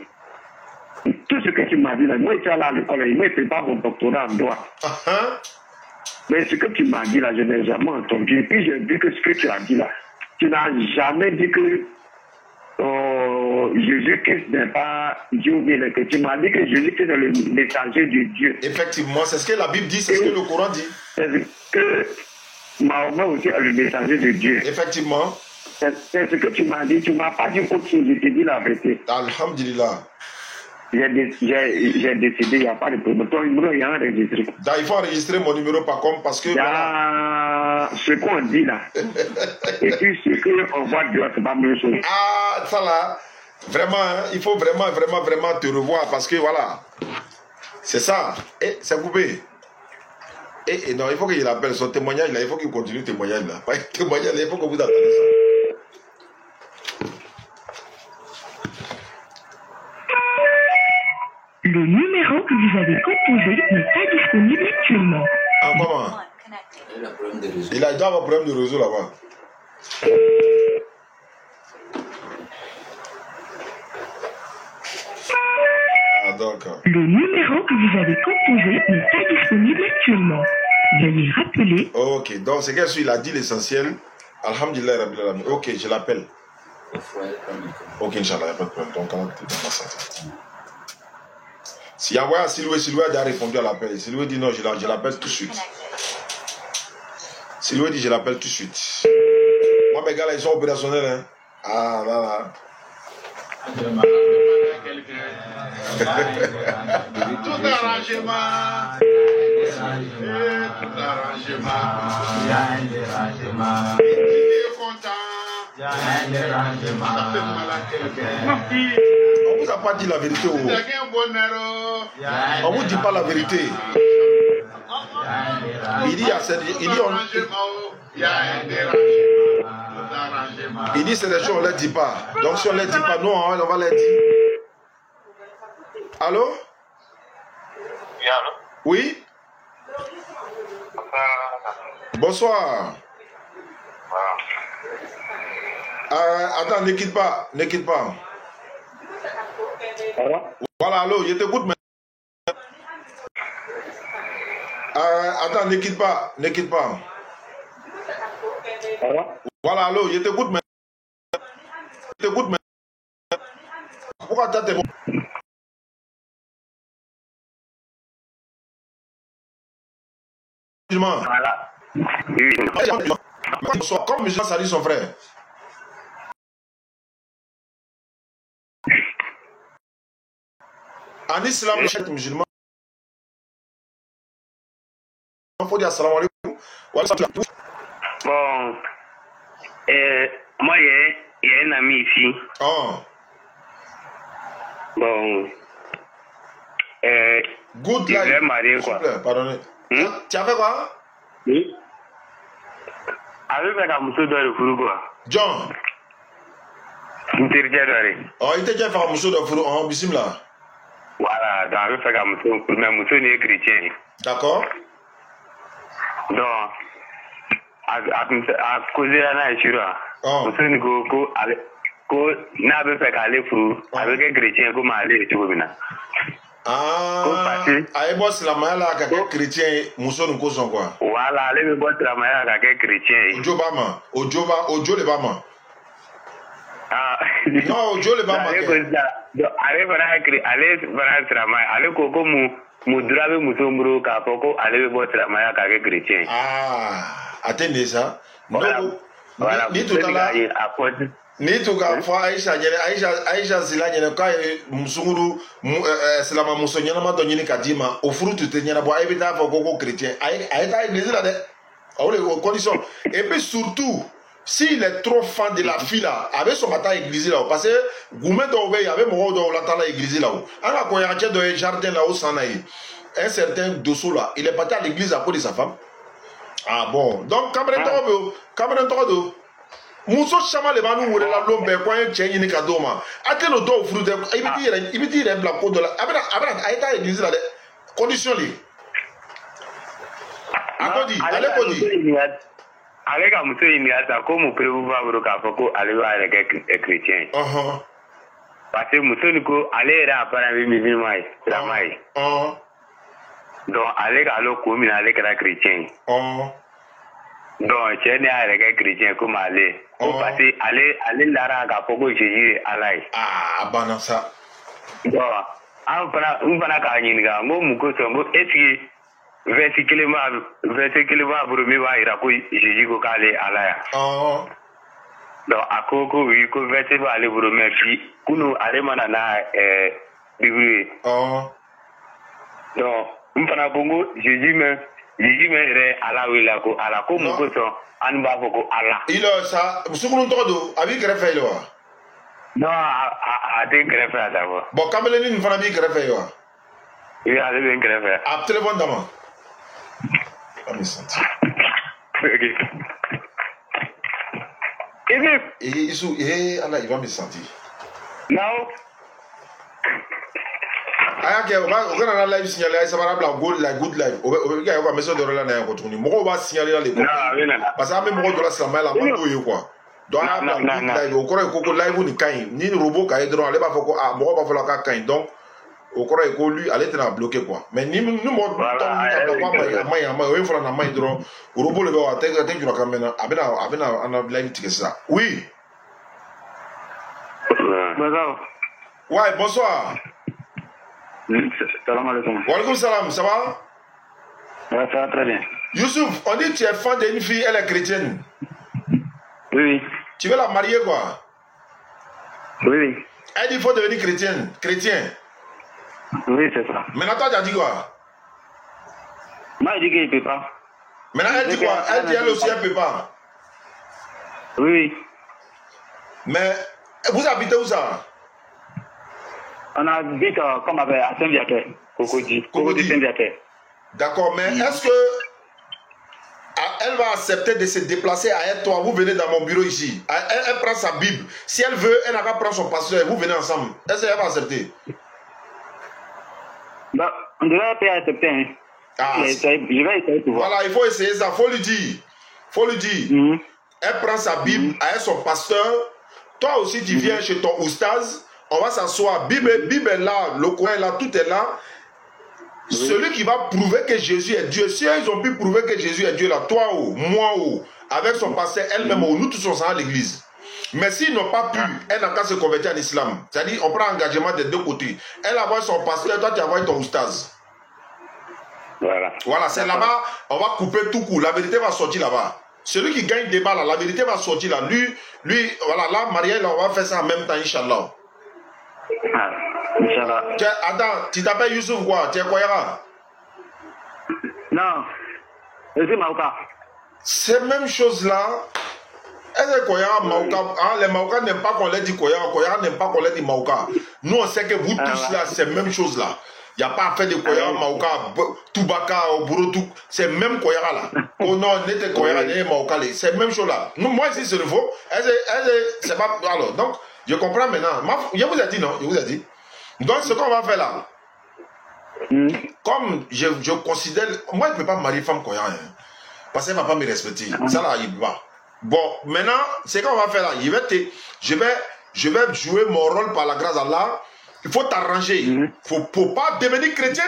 Tout ce que tu m'as dit là, moi j'étais allé à l'école, il m'a fait pas mon doctorat en droit. Mais ce que tu m'as dit là, je n'ai jamais entendu. Et puis j'ai vu que ce que tu as dit là, tu n'as jamais dit que Jésus-Christ n'est pas Dieu, mais que tu m'as dit que Jésus-Christ est le messager de Dieu. Effectivement, c'est ce que la Bible dit, c'est ce que le Coran dit. C'est que Mahomet aussi est le messager de Dieu. Effectivement. C'est ce que tu m'as dit, tu ne m'as pas dit autre chose, je t'ai dit la vérité. Alhamdulillah. J'ai décidé, il n'y a pas de problème. Ton numéro, il y a enregistré. Il faut enregistrer mon numéro par contre parce que... Il y a ce qu'on dit là. Et puis ce qu'on voit dehors, c'est pas la même chose. Ah, ça là, vraiment, hein, il faut vraiment te revoir parce que voilà, c'est ça. Et c'est coupé. Et non, il faut qu'il appelle son témoignage là, il faut qu'il continue le témoignage là. Pas le témoignage là, il faut que vous attendez ça. Le numéro que vous avez composé n'est pas disponible actuellement. Ah, comment? Il doit avoir un problème de réseau là-bas. Ah, d'accord. Le numéro que vous avez composé n'est pas disponible actuellement. Veuillez rappeler. Ok, donc c'est qu'il a dit l'essentiel. Alhamdulillah, Rabbil Alamin. Ok, je l'appelle. Ok, Inch'Allah, il n'y a pas de problème. Donc, on va te donner ça. Si Yahweh, Siloué a déjà répondu à l'appel. Siloué dit non, je l'appelle tout de suite. Siloué dit je l'appelle tout de suite. Moi, mes gars là, ils sont opérationnels. Hein. Ah, là, là. Tout arrangement. Tout arrangement. Il est content. Ça fait mal à quelqu'un. On vous a pas dit la vérité. On vous dit pas la vérité. Il dit il dit c'est des choses on ne les dit pas. Donc si on ne les dit pas, nous on va les dire. Allô? Oui? Bonsoir. Attends, ne quitte pas. Ne quitte pas. Voilà, allô, je t'écoute maintenant. Attends, ne quitte pas. Ne quitte pas. Voilà, allô, je t'écoute maintenant. Je t'écoute maintenant. Pourquoi t'as tes mots? Voilà. Comme Jean salue son frère. En islam, le musulman, il faut dire salam alaikum. Bon, moi, il y a un ami ici. Oh. Bon, Good il life. est marié, quoi. Pardonnez. Tu as fait quoi? Oui. Avec la mousse de furu, quoi. John. Il Oh, il t'a déjà fait un morceau de furu en bismillah. Voilà, donc avec la mousse, mais mousse n'est chrétien. D'accord. Donc, à cause de la nature, mousse n'est que n'a pas fait aller furu avec un chrétien comme aller tu vois bien. Ah, aïe boss la maille à quelqu'un chrétien, mousson nous cause quoi. Voilà, allez me boire la maille à quelqu'un chrétien. Ojo Bama, Ojo le Bama. Ah, non, Ojo le Bama. Allez voilà travail, allez koko mu drabe musombro ka koko allez me boire la maille à quelqu'un chrétien. Ah, attendez ça. Voilà, ni tout à l'heure. Ni tout cas, fois Aïcha Zila nyene ka musunguru selama musonyana ma donyini kadima au fruit te nyana bo ebita fa koko chrétien aïta église là de aux conditions et puis surtout s'il est trop fan de la fille là avec son matin église là parce que goumé do be avec mo do la tala église là ala ko ya do jardin là au sanaï un certain dosso là il est parti à l'église à cause de sa femme. Ah bon, donc Cameroun Togo Muso chama le banu wure la lombe kwa chenyi ni kadoma atelo do furu de ibiti re bla ko dola abena aita église la de condition li akodi ale kodi ale ka muso ni ata ko mu preuve bro ka foko ale ba le chrétien parce que muso ni ko ale ra para mi musulman la mai donc ale ka lo ko mi ale ka chrétien donc c'est né chrétien comme aller parce que aller lara ka pogo Jésus alai abana ça donc on fana ka nyinga ngo muko so ngo est-ce verset va bromi va ira ko Jésus ko kale alaya donc akoko wi ko verset va aller bromi puis kuno ale mana na bible donc on fana bongo Jésus me re ala wila ko ala ko mo ko so an ba ko ala ilo sa musukunu to do abi grefe lo no a de grefe ada bo bon kamele ni fana bi grefe yo il a de grefe a téléphone dama ami santi isu ala il va me sentir now aya ke o kana na live signaler ay sabara bla good life o ga ko message de la na ko tuni mo ba signaler les ko parce que même mo do la sama la ma do yi quoi donc aya bla good live o koro ko live ni kan ni robot ka edro ale ba foko mo ba fola ka kan donc o koro ko lui ale tena bloquer quoi mais ni mo ton ta ko ma o fola na ma edro robot le ba te jura kamena abena ana live tikesa oui bonsoir ouais bonsoir. Salam alaikum. Wa alaikum salam, ça va? Ouais, ça va très bien. Youssouf, on dit que tu es fan d'une fille, elle est chrétienne. Oui. Tu veux la marier quoi? Oui. Elle dit qu'il faut devenir chrétien. Oui, c'est ça. Maintenant, toi, tu as dit quoi? Moi, je dis qu'il ne peut pas. Maintenant, elle dit quoi? Elle dit elle aussi, elle ne peut pas. Oui. Mais vous habitez où ça? On habite comme à Saint-Viateur. Cocody Saint-Viateur. D'accord, mais est-ce que elle va accepter de se déplacer à elle, toi? Vous venez dans mon bureau ici. Elle prend sa Bible. Si elle veut, elle n'a qu'à prendre son pasteur. Vous venez ensemble. Est-ce qu'elle va accepter? Bah, on devrait pas accepter. Hein. Ah, je vais essayer de voir. Voilà, il faut essayer ça. Faut lui dire. Elle prend sa Bible à elle, son pasteur. Toi aussi, tu viens chez ton oustaz. On va s'asseoir. Bible est là. Le Coran est là. Tout est là. Oui. Celui qui va prouver que Jésus est Dieu. Si ils ont pu prouver que Jésus est Dieu là, toi ou moi ou avec son pasteur elle-même, nous tous on s'en à l'église. Mais s'ils n'ont pas pu, elle n'a qu'à se convertir en islam. C'est-à-dire, on prend engagement des deux côtés. Elle envoie son pasteur, toi tu envoies ton oustaz. Voilà, c'est là-bas, on va couper tout coup. La vérité va sortir là-bas. Celui qui gagne débat là, la vérité va sortir là. Lui, voilà, là, Marielle, on va faire ça en même temps, Inch'Allah. Inch'Allah. Attends, tu t'appelles Youssouf quoi? Tu es Koyara? Non, je suis Maouka. Ces mêmes choses-là, est-ce que Koyara, Maouka, les Maouka n'aiment pas qu'on leur dit Koyara, Koyara n'aime pas qu'on leur dit Maouka. Nous, on sait que vous tous là, c'est même chose là. Il n'y a pas à faire de Koyara, Maouka, Toubaka, Borotou, c'est même Koyara là. Oh non, n'était Koyara, n'était Maouka, c'est même chose là. Nous, moi ici, c'est le faux. C'est pas. Alors, donc, je comprends maintenant. Je vous ai dit, non? Je vous ai dit. Donc, ce qu'on va faire là, comme je considère. Moi, je ne peux pas marier femme Koyara. Hein, parce qu'elle ne va pas me respecter. Ça là, il va. Bon, maintenant, ce qu'on va faire là, je vais jouer mon rôle par la grâce d'Allah. Il faut t'arranger. Il ne faut pas devenir chrétien.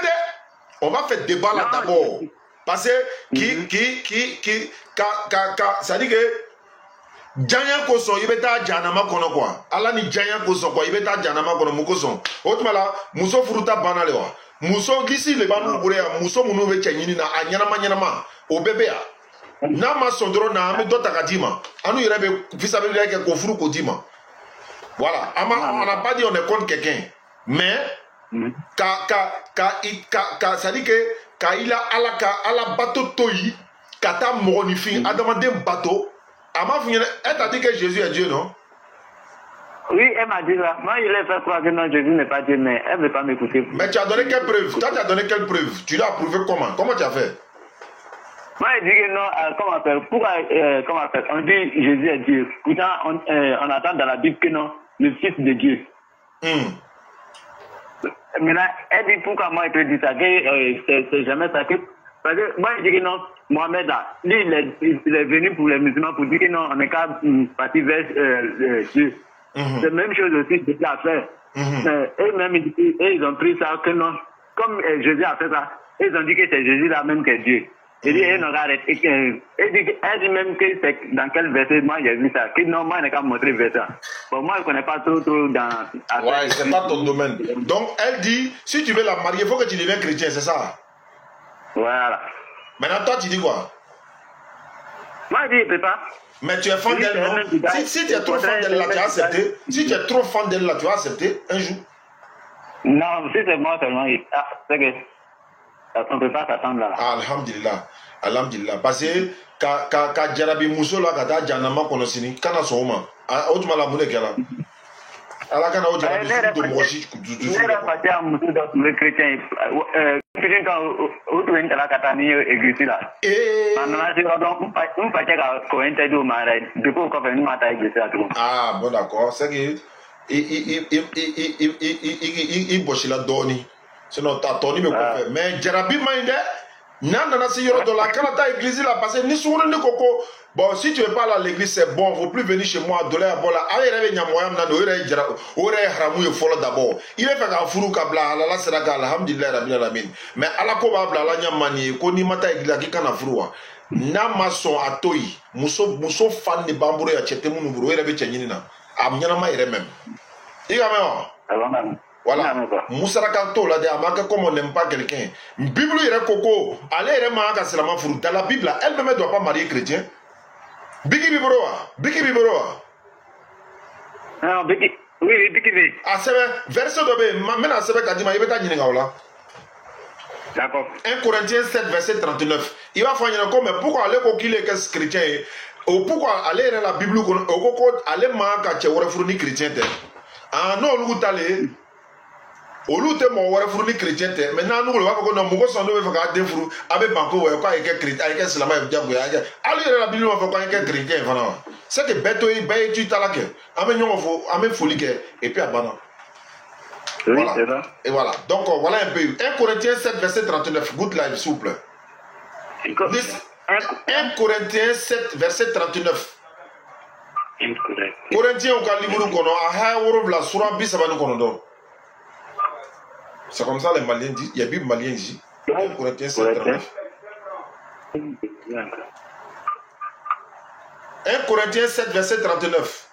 On va faire débat là d'abord. Parce que ça dit que Djanyan Koso, il va être Djanama Kono quoi. Allah ni Djanyan Koso quoi, il va être Djanama Kono Mukoson. Autrement, Mousso Fruta Banalewa. Mousso Gisi le Banou Bourea, Mousso Mounou Tchanini na Nyanama au bébé. Nama Sondro na Ame Dotakadima. Anu Yerebe Fisabelle que Kofuru Kodima. Voilà. On n'a pas dit on est contre quelqu'un. Mais, ça dit que quand il a à la bateau toyi, quand ta moronifi a demandé un bateau, elle t'a dit que Jésus est Dieu, non? Oui, elle m'a dit ça. Moi, je l'ai fait croire que non, Jésus n'est pas Dieu, mais elle ne veut pas m'écouter. Mais tu as donné quelle preuve? Toi, tu as donné quelle preuve? Tu l'as prouvé comment? Comment tu as fait? Moi, je dis que non, comment faire? Pourquoi, comment faire? On dit Jésus est Dieu. Pourtant, on attend dans la Bible que non, le Fils de Dieu. Maintenant, elle dit pourquoi moi je peux dire ça, que c'est jamais ça. Parce que moi je dis que non, Mohamed là, lui il est venu pour les musulmans pour dire que non, on n'est qu'à partir vers Dieu. C'est la même chose aussi que Dieu a fait. Eux-mêmes ils ont pris ça que non, comme Jésus a fait ça, ils ont dit que c'est Jésus là même que Dieu. Il dit, elle dit même que c'est dans quel verset, moi j'ai vu ça, que non, moi je n'ai qu'à montrer le verset. Bon, moi je ne connais pas trop dans... Ouais, c'est pas ton domaine. Donc elle dit, si tu veux la marier, il faut que tu deviennes chrétien, c'est ça? Voilà. Maintenant toi tu dis quoi? Moi je dis, je ne peux pas. Mais tu es fan d'elle, non? Si tu es trop fan d'elle là, tu as accepté. Si tu es trop fan d'elle là, tu as accepté un jour? Non, si c'est moi seulement, c'est que... On ne peut pas s'attendre là. Alhamdulillah. Alhamdulillah. Parce que quand Jarabi Mousso là, quand tu as Janama Konosini, quand tu as son homme, autrement la moune qui est là. Alors quand tu as Jarabi de Moshi, tu sais pas si un Mousso dans le chrétien, quand tu es là, quand tu es église là. Ah, bon d'accord. C'est que il bosse la doni. Sinon, t'as toni me confère. Mais Jarabi Maïde, Nana si yoro de la Canada église là, parce que ni souvent ni coco. Bon, si tu veux pas aller à l'église, c'est bon, faut plus venir chez moi, doler à bola. Allez, réveille Nyamoyam, Nano, Ore Haramou, il faut d'abord. Il va faire un fourou kabla, la seraka, alhamdulillah, rabbil alamin. Mais à la koba, la Nyamani, Koni Mata église qui kana froua. Namason atoi, Mousso fan de Bambouré à Chetemou, vous réveillez Tchanina. Amyanama et même. Il y a même. Voilà. Moussarakanto là, comme on n'aime pas quelqu'un. Bible il est coco. Allez, dans la Bible, elle-même ne doit pas marier chrétien. Biki Biboroa. Non, Biki. Oui, Dikine. Ah, c'est vrai. Verset de maintenant, c'est vrai qu'il dit, il va t'amener là. D'accord. 1 Corinthiens 7, verset 39. Il va faire une mais pourquoi aller qu'il est chrétien? Ou pourquoi aller dans la Bible, aller manquer chez les fournis chrétiens? Ah non, nous allons. Au lieu de mon fourni chrétien, maintenant nous le voyons comme nous sommes nous faire des fruits avec banco ou quoi avec chrétien avec cela même diable. Allez dans la Bible on fait quoi avec chrétien voilà. C'est que bête tu t'as là que amène on faut amène folie que et puis abandon. Voilà. Et voilà. Donc voilà un peu 1 Corinthiens 7 verset 39. Good life s'il vous plaît. 1 Corinthiens 7 verset 39. Corinthiens au calibru kono aha woro la sura bi sabanu kono do. C'est comme ça les Maliens disent. Il y a Bible malien ici. 1 Corinthiens 7, 39. 1 Corinthiens 7, verset 39.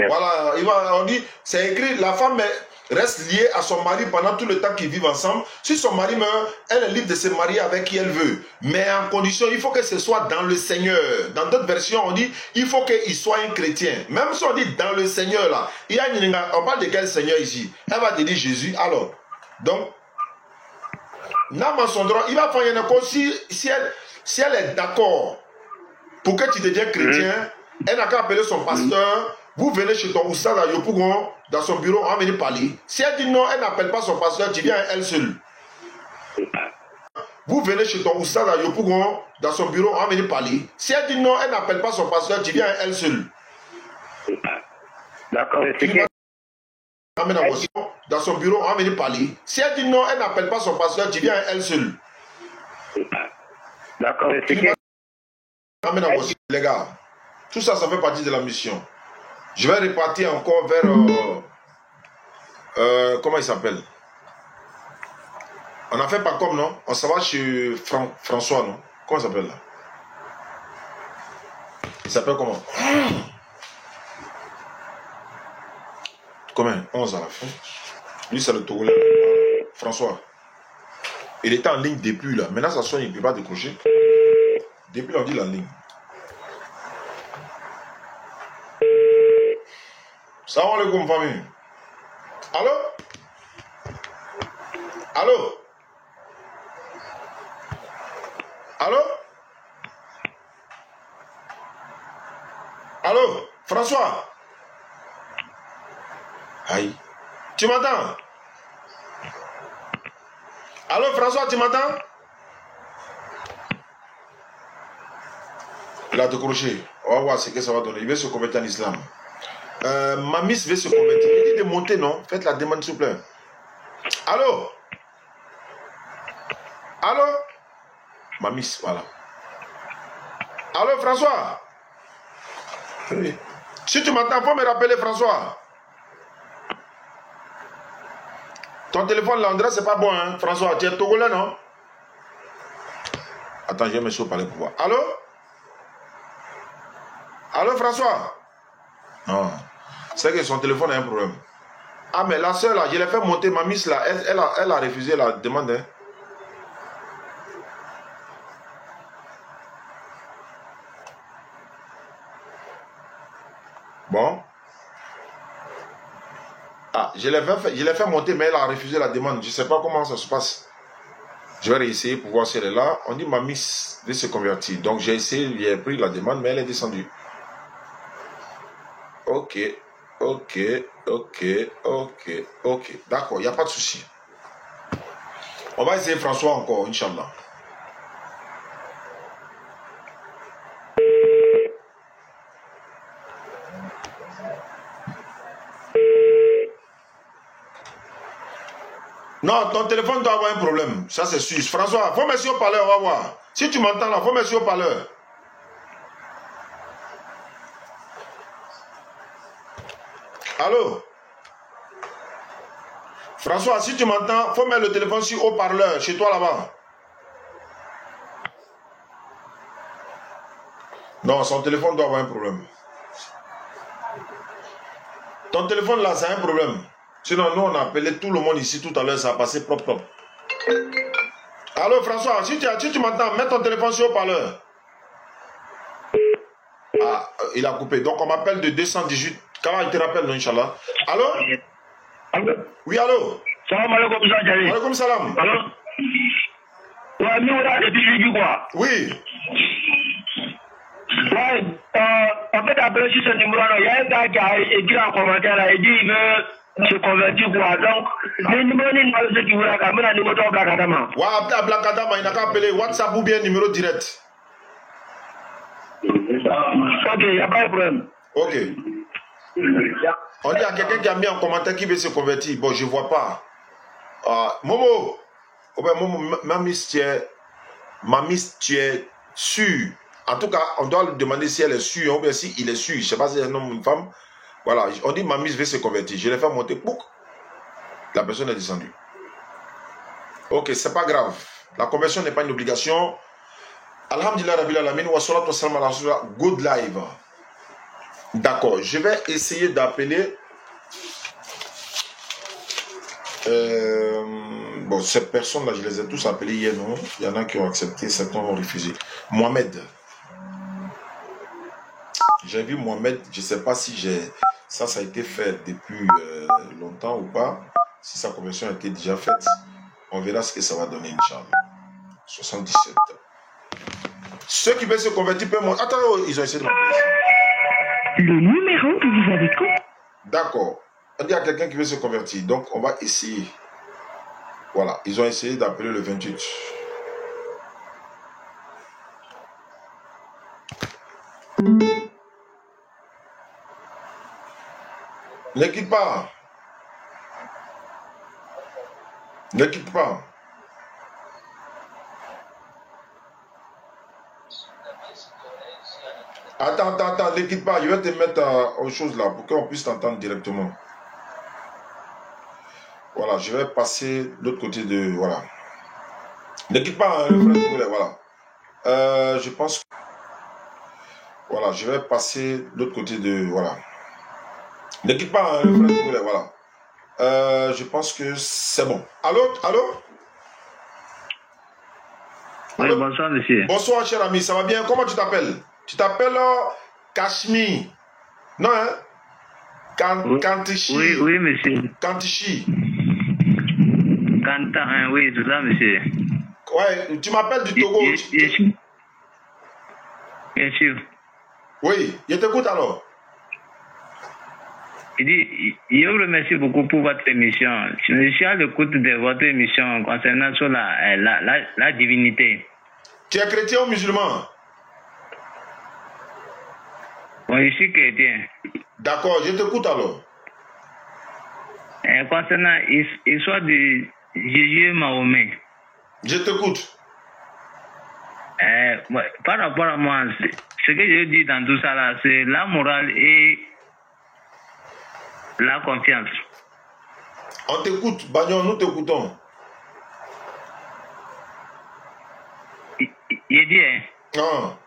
Voilà, on dit, c'est écrit, la femme reste liée à son mari pendant tout le temps qu'ils vivent ensemble. Si son mari meurt, elle est libre de se marier avec qui elle veut. Mais en condition, il faut que ce soit dans le Seigneur. Dans d'autres versions, on dit, il faut qu'il soit un chrétien. Même si on dit dans le Seigneur, là, on parle de quel Seigneur ici? Elle va te dire Jésus, alors. Donc, dans son droit, il va faire une chose, si elle est d'accord pour que tu deviennes chrétien, elle n'a qu'à appeler son pasteur. Vous venez chez ton oustaz à Yopougon, dans son bureau, on va venir parler. Si elle dit non, elle n'appelle pas son pasteur, tu viens elle seule. Vous venez chez ton oustaz à Yopougon, dans son bureau, on va venir parler. Si elle dit non, elle n'appelle pas son pasteur, tu viens elle seule. D'accord. Dans son bureau, on va venir parler. Si elle dit non, elle n'appelle pas son pasteur, tu viens elle seule. D'accord. Les gars, tout ça, ça fait partie de la mission. Je vais repartir encore vers... comment il s'appelle? On a fait pas comme, non? On s'en va chez François, non? Comment il s'appelle là? Il s'appelle comment? Combien? 11 à la fin. Lui, c'est le Togolais. François. Il était en ligne depuis là. Maintenant, ça sonne, il ne peut pas décrocher. Depuis, on dit la ligne. Salam alaikum, famille. Allô? Allô? Allô? Allô? François? Aïe. Tu m'entends? Allô, François, tu m'entends? Il a décroché. On va voir ce que ça va donner. Il veut se convertir en islam. Mamis veut se convertir. Il dit de monter, non? Faites la demande, s'il vous plaît. Allô? Allô? Mamis, voilà. Allô, François? Oui. Si tu m'entends, il faut me rappeler, François. Ton téléphone, l'endroit, c'est pas bon, hein, François. Tu es Togolais, non? Attends, je vais me parler pour voir. Allô? Allô, François? Non. C'est que son téléphone a un problème. Ah, mais la soeur, là, je l'ai fait monter, ma miss, là, elle a refusé la demande. Hein. Bon. Ah, je l'ai fait monter, mais elle a refusé la demande. Je ne sais pas comment ça se passe. Je vais réessayer pour voir si elle est là. On dit ma miss veut se convertir. Donc j'ai essayé, j'ai pris la demande, mais elle est descendue. Ok. D'accord, il n'y a pas de souci. On va essayer François encore, Inch'Allah. Non, ton téléphone doit avoir un problème. Ça, c'est sûr. François, faut mettre au parleur, on va voir. Si tu m'entends là, faut mettre au parleur. Allô? François, si tu m'entends, faut mettre le téléphone sur haut-parleur, chez toi là-bas. Non, son téléphone doit avoir un problème. Ton téléphone là, c'est un problème. Sinon, nous, on a appelé tout le monde ici tout à l'heure, ça a passé propre. Allô, François, si tu m'entends, mets ton téléphone sur haut-parleur. Ah, il a coupé. Donc on m'appelle de 218. Comment il te rappelle, non, Inch'Allah? Allô? Allô? Oui, allô? Salam alaikum, Sajali. Alaikum salam. Allô? Ouais, nous, on a des bisous, quoi. Oui. Ouais, en fait, après, sur ce numéro-là, il y a un gars qui a écrit en commentaire, là, il dit il veut se convertir, quoi. Donc, le numéro n'est qui vous l'a quand même, le numéro de Blakadama. Ouais, après Blakadama, il n'a qu'à appeler WhatsApp ou bien numéro direct. Ok, il n'y a pas de problème. Ok. On dit à quelqu'un qui a mis en commentaire qui veut se convertir. Bon, je ne vois pas. Momo. Oh ben, Momo, Mamis, tu es sûr. En tout cas, on doit lui demander si elle est sûre ou bien si il est sûr. Je ne sais pas si c'est un homme ou une femme. Voilà, on dit Mamis veut se convertir. Je l'ai fait monter. Pouc. La personne est descendue. Ok, c'est pas grave. La conversion n'est pas une obligation. Alhamdulillah Rabbil Alamin wa salatu wa salam ala rasulillah. Good live. D'accord, je vais essayer d'appeler. Bon, ces personnes-là, je les ai tous appelées hier, non? Il y en a qui ont accepté, certains ont refusé. Mohamed. J'ai vu Mohamed, je ne sais pas si ça a été fait depuis longtemps ou pas. Si sa conversion a été déjà faite, on verra ce que ça va donner, Inch'Allah. 77. Ceux qui veulent se convertir peuvent monter. Attends, ils ont essayé de m'appeler. Le numéro que vous avez composé. D'accord. On dit à quelqu'un qui veut se convertir. Donc, on va essayer. Voilà. Ils ont essayé d'appeler le 28. Ne quitte pas. Ne quitte pas. Attends, ne quitte pas. Je vais te mettre autre chose là pour qu'on puisse t'entendre directement. Voilà, je vais passer de l'autre côté de... Voilà. Ne quitte pas, hein, le frère, voilà. Je pense que... Voilà, je vais passer de l'autre côté de... Voilà. Ne quitte pas, hein, le frère, voilà. Je pense que c'est bon. Allô? Oui, bonsoir, monsieur. Bonsoir, cher ami, ça va bien? Comment tu t'appelles? Tu t'appelles Kashmir. Non, hein? Kantichi. Oui, monsieur. Kantichi. Kantan, oui, tout ça, monsieur. Ouais, tu m'appelles du Togo. Bien sûr. Oui, je t'écoute alors. Je vous remercie beaucoup pour votre émission. Je suis à l'écoute de votre émission concernant sur la divinité. Tu es chrétien ou musulman? Bon, je suis chrétien. D'accord, je t'écoute alors. Concernant l'histoire de Jésus et Mahomet. Je t'écoute. Par rapport à moi, ce que je dis dans tout ça là, c'est la morale et la confiance. On t'écoute, Bagnon, nous t'écoutons. Il dit, hein? Non.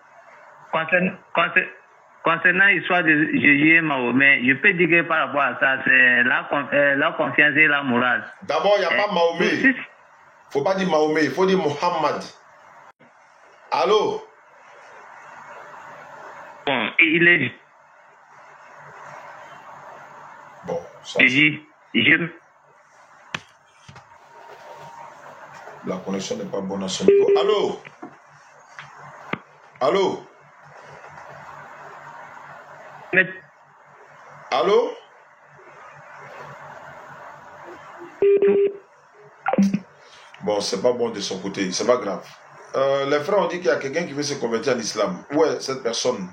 Concernant l'histoire de Jésus et Mahomet, je peux dire que par rapport à ça, c'est la confiance et la morale. D'abord, il n'y a pas Mahomet. Il ne faut pas dire Mahomet, il faut dire Mohammed. Allô? Bon, il est... Bon, ça... La connexion n'est pas bonne à son niveau. Allô? Allô? Allô? Bon, c'est pas bon de son côté, c'est pas grave. Les frères ont dit qu'il y a quelqu'un qui veut se convertir en islam. Où est cette personne?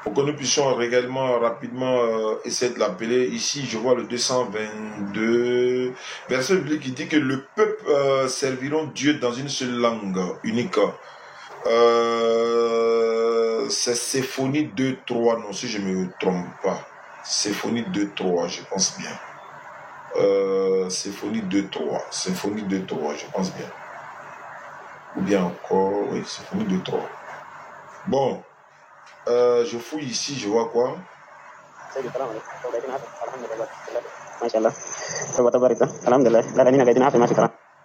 Pour que nous puissions réellement, rapidement essayer de l'appeler. Ici, je vois le 222. Verset biblique qui dit que le peuple serviront Dieu dans une seule langue unique. C'est Symphonie 2-3, non, si je ne me trompe pas. Symphonie 2-3, je pense bien. Symphonie 2-3, je pense bien. Ou bien encore, oui, Symphonie 2-3. Bon, je fouille ici, je vois quoi?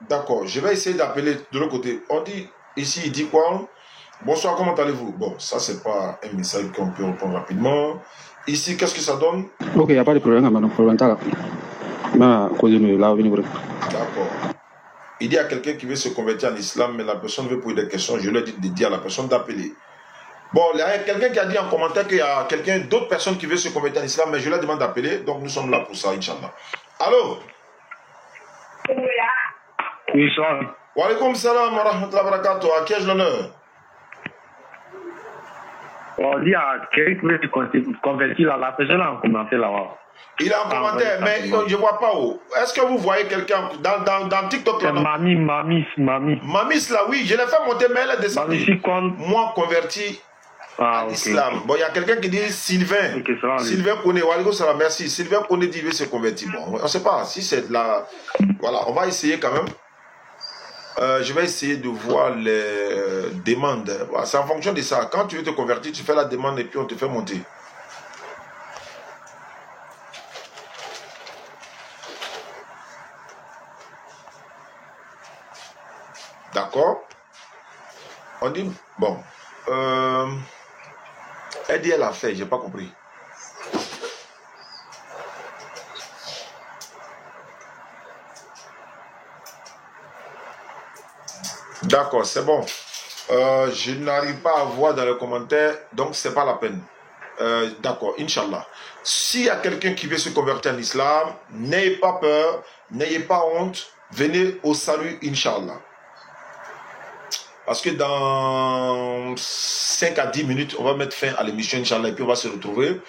D'accord, je vais essayer d'appeler de l'autre côté. On dit, ici, il dit quoi? Bonsoir, comment allez-vous? Bon, ça, c'est pas un message qu'on peut répondre rapidement. Ici, qu'est-ce que ça donne? Ok, il n'y a pas de problème, D'accord. Il y a quelqu'un qui veut se convertir en islam, mais la personne veut poser des questions. Je lui ai dit de dire à la personne d'appeler. Bon, il y a quelqu'un qui a dit en commentaire qu'il y a d'autres personnes qui veulent se convertir en islam, mais je leur demande d'appeler. Donc, nous sommes là pour ça, Inch'Allah. Allô? Oui, ça. Wa alaykoum salam wa rahmatullahi wa barakatuh. À qui ai-je l'honneur? On dit à quelqu'un qui veut se convertir là, la personne a commenté là-bas. Il a un commentaire, mais je ne vois pas où. Est-ce que vous voyez quelqu'un dans TikTok là? Mamis. Mamis là, oui, je l'ai fait monter, mais elle est descendue. Moi, converti à l'islam. Bon, il y a quelqu'un qui dit Sylvain. Sylvain Koné, merci. Sylvain Koné dit qu'il veut se convertir. Bon, on ne sait pas si c'est là. Voilà, on va essayer quand même. Je vais essayer de voir les demandes. Voilà, c'est en fonction de ça. Quand tu veux te convertir, tu fais la demande et puis on te fait monter. D'accord? On dit, bon, elle dit elle a fait, j'ai pas compris. D'accord, c'est bon. Je n'arrive pas à voir dans les commentaires, donc c'est pas la peine. D'accord, Inch'Allah. S'il y a quelqu'un qui veut se convertir en islam, n'ayez pas peur, n'ayez pas honte, venez au salut, Inch'Allah. Parce que dans 5 à 10 minutes, on va mettre fin à l'émission, Inch'Allah, et puis on va se retrouver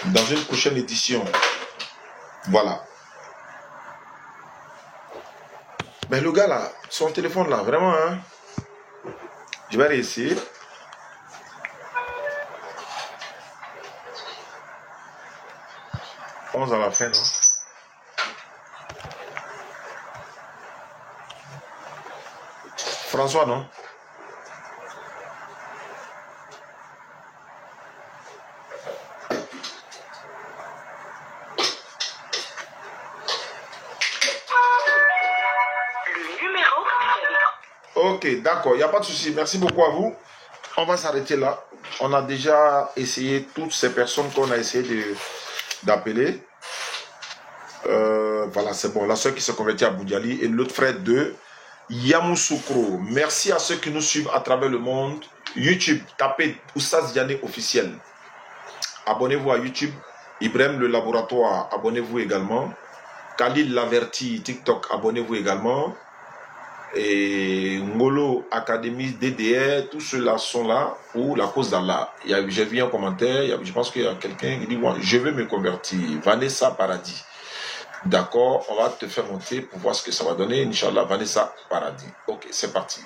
dans une prochaine édition. Voilà. Mais le gars là, son téléphone là, vraiment, hein, je vais réessayer. On est à la fin, non? François, non? Ok, d'accord, il n'y a pas de souci. Merci beaucoup à vous. On va s'arrêter là. On a déjà essayé toutes ces personnes qu'on a essayé d'appeler. Voilà, c'est bon. La soeur qui s'est convertie à Boudiali et l'autre frère de Yamoussoukro. Merci à ceux qui nous suivent à travers le monde. YouTube, tapez Oustaz Diané officiel. Abonnez-vous à YouTube. Ibrahim le laboratoire, abonnez-vous également. Khalil l'averti, TikTok, abonnez-vous également. Et Ngolo Académie DDR, tous ceux-là sont là pour la cause d'Allah. J'ai vu un commentaire, je pense qu'il y a quelqu'un qui dit moi, je veux me convertir. Vanessa Paradis. D'accord, on va te faire monter pour voir ce que ça va donner. Inch'Allah, Vanessa Paradis. Ok, c'est parti.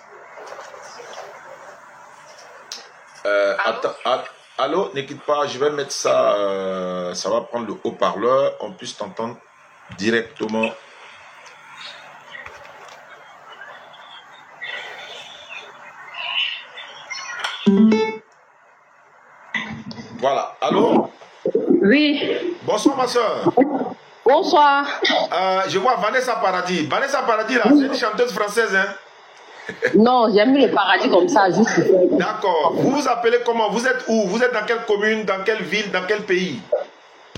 Allô, ne quitte pas, je vais mettre ça, ça va prendre le haut-parleur, on puisse t'entendre directement. Voilà, allô? Oui. Bonsoir ma soeur. Bonsoir. Je vois Vanessa Paradis. Vanessa Paradis là, c'est une chanteuse française, hein? Non, j'ai mis le paradis comme ça, juste. D'accord. Vous vous appelez comment? Vous êtes où? Vous êtes dans quelle commune? Dans quelle ville? Dans quel pays?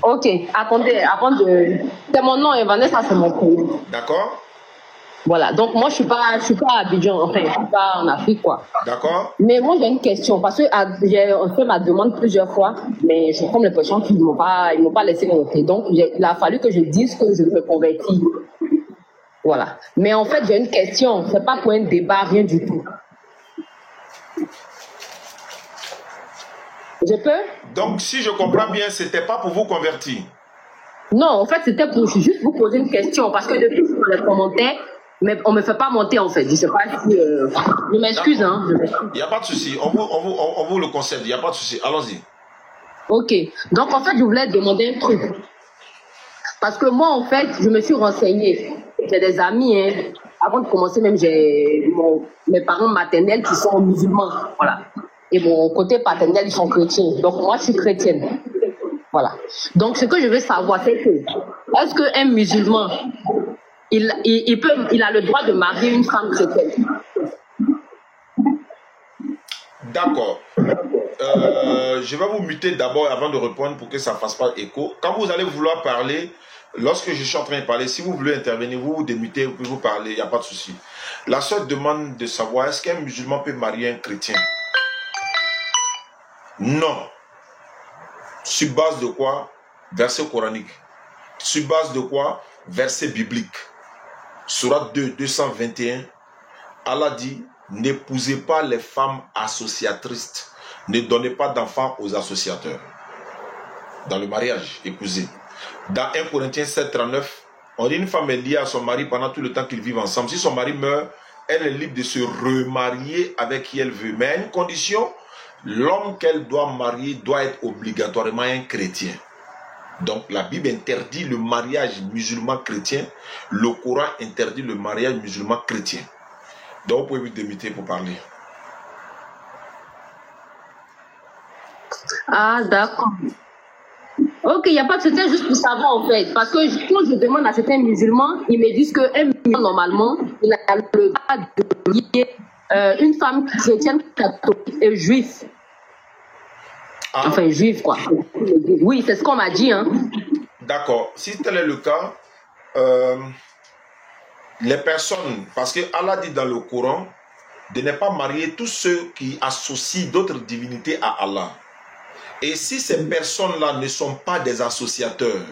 Ok, attendez, avant de... C'est mon nom et Vanessa, c'est mon prénom. D'accord. Voilà, donc moi je suis pas à Abidjan, enfin je suis pas en Afrique quoi. D'accord. Mais moi j'ai une question parce que j'ai fait ma demande plusieurs fois, mais j'ai comme l'impression qu'ils m'ont pas laissé monter. Donc il a fallu que je dise que je me convertis. Voilà. Mais en fait j'ai une question, c'est pas pour un débat, rien du tout. Je peux? Donc si je comprends bien, c'était pas pour vous convertir. Non, en fait c'était pour juste vous poser une question parce que depuis dans les commentaires. Mais on ne me fait pas monter en fait. Je sais pas si. Je m'excuse, hein. Il n'y a pas de souci. On vous le concède. Il n'y a pas de souci. Allons-y. Ok. Donc en fait, je voulais demander un truc. Parce que moi, en fait, je me suis renseignée. J'ai des amis, hein. Avant de commencer, même j'ai mes parents maternels qui sont musulmans. Voilà. Et mon côté paternel, ils sont chrétiens. Donc moi, je suis chrétienne. Voilà. Donc ce que je veux savoir, c'est que est-ce qu'un musulman il a le droit de marier une femme chrétienne? D'accord. Je vais vous muter d'abord avant de répondre pour que ça ne fasse pas écho. Quand vous allez vouloir parler, lorsque je suis en train de parler, si vous voulez intervenir, vous vous démutez, vous pouvez vous parler, il n'y a pas de souci. La seule demande de savoir, est-ce qu'un musulman peut marier un chrétien? Non. Sur base de quoi? Verset coranique. Sur base de quoi? Verset biblique. Sourate 2, 221. Allah dit, n'épousez pas les femmes associatrices. Ne donnez pas d'enfants aux associateurs. Dans le mariage, épousez. Dans 1 Corinthiens 7, 39, on dit une femme est liée à son mari pendant tout le temps qu'ils vivent ensemble. Si son mari meurt, elle est libre de se remarier avec qui elle veut. Mais à une condition, l'homme qu'elle doit marier doit être obligatoirement un chrétien. Donc la Bible interdit le mariage musulman-chrétien. Le Coran interdit le mariage musulman-chrétien. Donc vous pouvez vous démuter pour parler. Ah, d'accord. Ok, il n'y a pas de c'était juste pour savoir en fait. Parce que quand je demande à certains musulmans, ils me disent qu'un musulman, normalement, il a le droit de lier une femme chrétienne, catholique et juive. Ah. Enfin, juive, quoi. Oui, c'est ce qu'on m'a dit. Hein. D'accord. Si tel est le cas, les personnes, parce que Allah dit dans le Coran, de ne pas marier tous ceux qui associent d'autres divinités à Allah. Et si ces personnes-là ne sont pas des associateurs,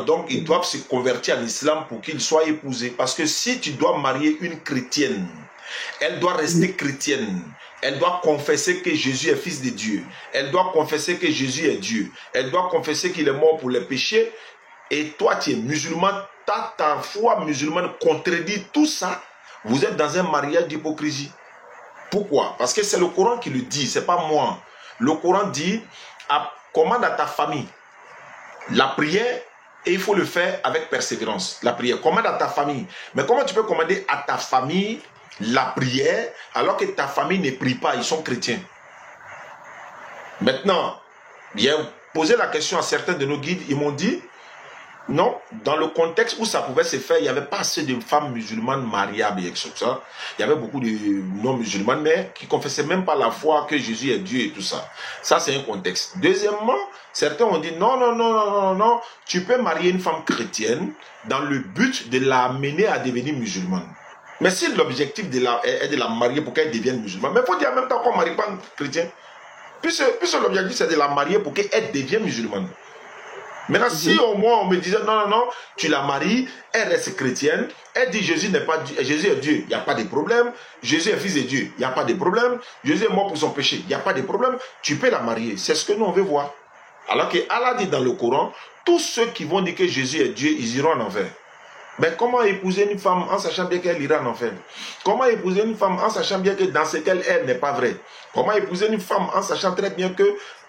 donc ils doivent se convertir en islam pour qu'ils soient épousés. Parce que si tu dois marier une chrétienne, elle doit rester chrétienne. Elle doit confesser que Jésus est fils de Dieu. Elle doit confesser que Jésus est Dieu. Elle doit confesser qu'il est mort pour les péchés. Et toi, tu es musulman, ta foi musulmane contredit tout ça. Vous êtes dans un mariage d'hypocrisie. Pourquoi? Parce que c'est le Coran qui le dit, c'est pas moi. Le Coran dit, commande à ta famille la prière et il faut le faire avec persévérance. La prière, commande à ta famille. Mais comment tu peux commander à ta famille la prière alors que ta famille ne prie pas, ils sont chrétiens? Maintenant, j'ai posé la question à certains de nos guides, ils m'ont dit, non, dans le contexte où ça pouvait se faire, il n'y avait pas assez de femmes musulmanes mariables et tout ça. Il y avait beaucoup de non-musulmanes, mais qui ne confessaient même pas la foi que Jésus est Dieu et tout ça. Ça, c'est un contexte. Deuxièmement, certains ont dit, non, tu peux marier une femme chrétienne dans le but de la amener à devenir musulmane. Mais si l'objectif est de la marier pour qu'elle devienne musulmane, mais il faut dire en même temps qu'on ne marie pas un chrétien. Puisque l'objectif, c'est de la marier pour qu'elle devienne musulmane. Maintenant, si au moins on me disait non, tu la maries, elle reste chrétienne, elle dit Jésus n'est pas Dieu, Jésus est Dieu, il n'y a pas de problème, Jésus est fils de Dieu, il n'y a pas de problème, Jésus est mort pour son péché, il n'y a pas de problème, tu peux la marier. C'est ce que nous on veut voir. Alors que Allah dit dans le Coran, tous ceux qui vont dire que Jésus est Dieu, ils iront en enfer. Mais comment épouser une femme en sachant bien qu'elle ira en enfer? Comment épouser une femme en sachant bien que dans ce qu'elle est n'est pas vrai? Comment épouser une femme en sachant très bien que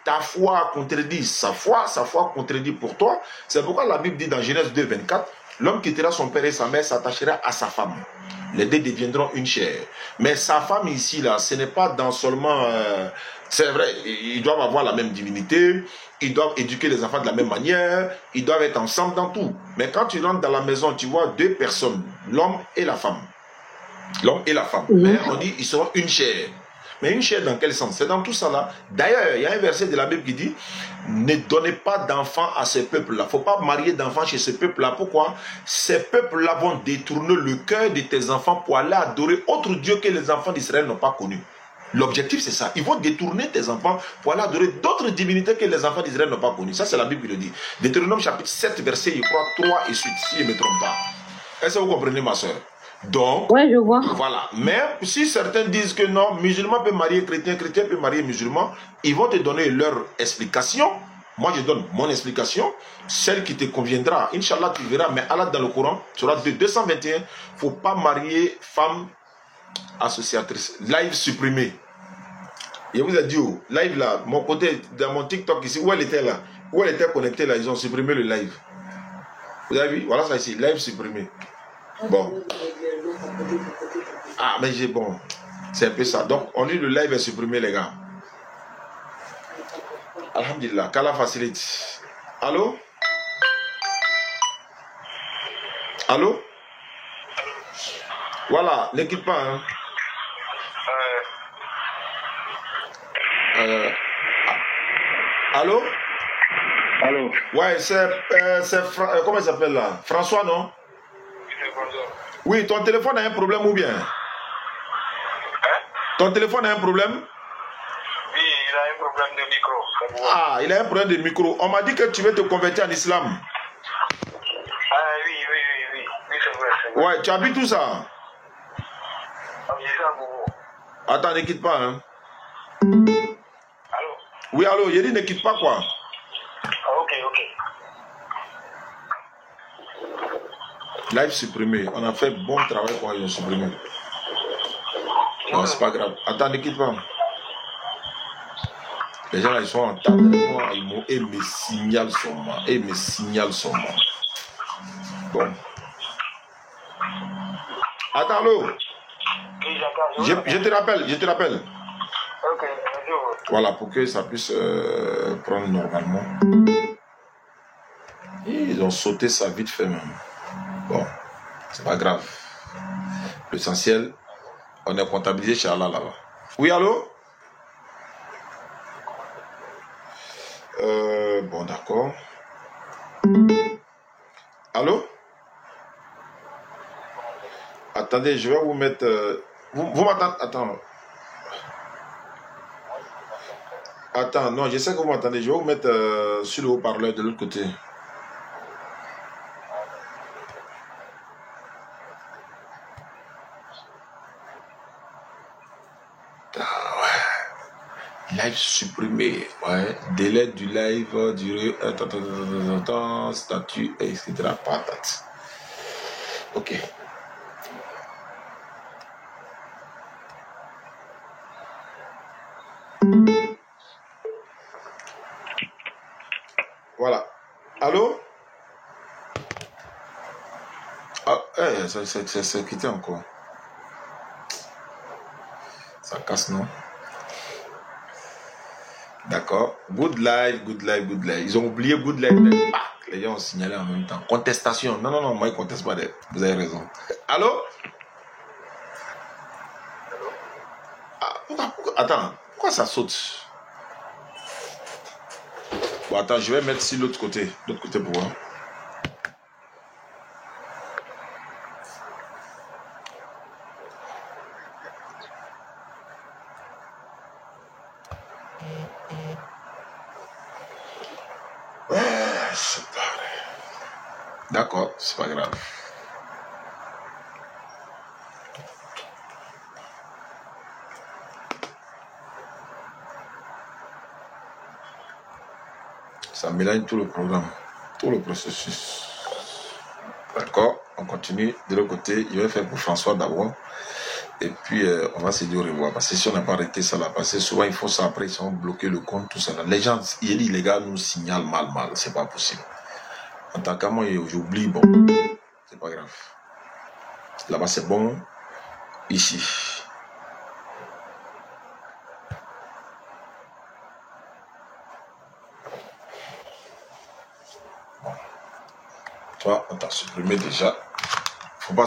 ta foi contredit sa foi contredit pour toi? C'est pourquoi la Bible dit dans Genèse 2, 24, l'homme quittera son père et sa mère, s'attachera à sa femme. Les deux deviendront une chair. Mais sa femme ici, là, ce n'est pas dans seulement... c'est vrai, ils doivent avoir la même divinité, ils doivent éduquer les enfants de la même manière, ils doivent être ensemble dans tout. Mais quand tu rentres dans la maison, tu vois deux personnes, l'homme et la femme. L'homme et la femme. Mais on dit, ils seront une chair. Mais une chair dans quel sens? C'est dans tout ça là. D'ailleurs, il y a un verset de la Bible qui dit, ne donnez pas d'enfants à ces peuples-là. Il ne faut pas marier d'enfants chez ces peuples-là. Pourquoi? Ces peuples-là vont détourner le cœur de tes enfants pour aller adorer autre Dieu que les enfants d'Israël n'ont pas connu. L'objectif, c'est ça. Ils vont détourner tes enfants pour aller adorer d'autres divinités que les enfants d'Israël n'ont pas connues. Ça, c'est la Bible qui le dit. Deutéronome chapitre 7, verset, je crois, 3 et suite, si je ne me trompe pas. Est-ce que vous comprenez, ma soeur? Donc, ouais, je vois. Voilà. Mais si certains disent que non, musulman peut marier chrétien, chrétien peut marier musulman, ils vont te donner leur explication. Moi, je donne mon explication, celle qui te conviendra. Inch'Allah, tu verras. Mais Allah, dans le Coran, sur la 221, il ne faut pas marier femme associatrice. Live supprimé. Je vous ai dit, oh, live là, mon côté, dans mon TikTok ici, où elle était là, où elle était connectée là, ils ont supprimé le live. Vous avez vu? Voilà ça ici, live supprimé. Bon. Ah, mais j'ai bon. C'est un peu ça. Donc, on dit le live est supprimé, les gars. Alhamdulillah, qu'Allah facilite. Allô? Allô? Voilà, ne quitte pas. Hein. Allô? Allô? Ouais, c'est comment il s'appelle là? François, non? Oui, ton téléphone a un problème ou bien? Ton téléphone a un problème? Oui, il a un problème de micro. Ah, il a un problème de micro. On m'a dit que tu veux te convertir en islam. Ah oui, c'est vrai. Ouais, tu habites où ça? Attends, ne quitte pas, hein. Allô? Oui, allô, j'ai dit ne quitte pas, quoi. Ah, ok. Live supprimé. On a fait bon travail quand ils ont supprimé. Non, c'est pas grave. Attends, ne quitte pas. Les gens là, ils sont en tas de moi. Ils m'ont et me signalent son nom. Bon. Attends, allô? Je te rappelle. Ok, bonjour. Voilà, pour que ça puisse prendre normalement. Et ils ont sauté ça vite fait même. Bon, c'est pas grave. L'essentiel, on est comptabilisé chez Allah là-bas. Oui, allô? Bon, d'accord. Allô? Attendez, je vais vous mettre... Vous m'entendez? Attends, non, je sais que vous m'entendez. Je vais vous mettre sur le haut-parleur de l'autre côté. Live supprimé, ouais. Délai du live, durée, statut, etc. Patate. Ok. Voilà. Allô? Ah, c'est quitté encore. Ça casse, non? D'accord. Good live. Ils ont oublié good live. Les gens ont signalé en même temps. Contestation. Non, moi, ils ne contestent pas. Vous avez raison. Allô? Ah, attends, pourquoi ça saute? Bon, attends, je vais mettre sur l'autre côté. L'autre côté pour voir. D'accord, c'est pas grave. Ça mélange tout le programme, tout le processus. D'accord, on continue de l'autre côté. Je vais faire pour François d'abord. Et puis, on va se dire au revoir. Parce que si on n'a pas arrêté ça là, parce que souvent, il faut ça après, ils ont bloqué le compte, tout ça là. Les gens, les gars nous signalent mal. C'est pas possible. En tant qu'à moi, j'oublie, bon, c'est pas grave. Là-bas, c'est bon. Ici. Toi, on t'a supprimé déjà. Faut pas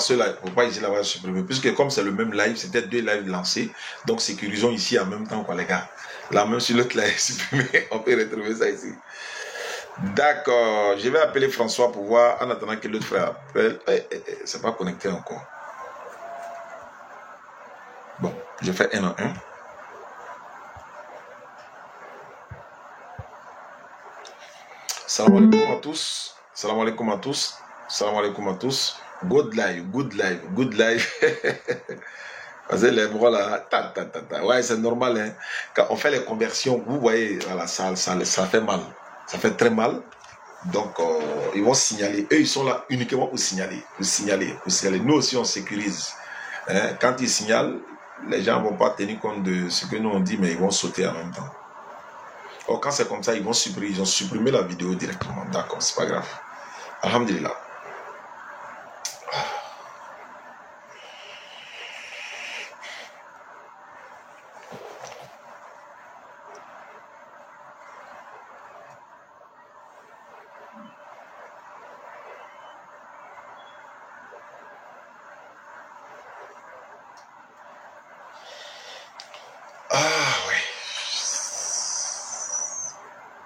ici là-bas supprimer. Puisque comme c'est le même live, c'était 2 lives lancés. Donc sécurisons ici en même temps, quoi, les gars. Là, même si l'autre live est supprimé, on peut retrouver ça ici. D'accord. Je vais appeler François pour voir, en attendant que l'autre frère appelle. C'est pas connecté encore. Bon, je fais 1 en 1. Salam alaikum à tous. Salam alaikum à tous. Salam alaikum à tous. Good live. Parce que les bras là, ouais, c'est normal. Hein. Quand on fait les conversions, vous voyez, voilà, ça fait mal. Ça fait très mal. Donc, ils vont signaler. Eux, ils sont là uniquement pour signaler. Nous aussi, on sécurise. Hein. Quand ils signalent, les gens ne vont pas tenir compte de ce que nous on dit, mais ils vont sauter en même temps. Or, quand c'est comme ça, ils ont supprimé la vidéo directement. D'accord, c'est pas grave. Alhamdulillah.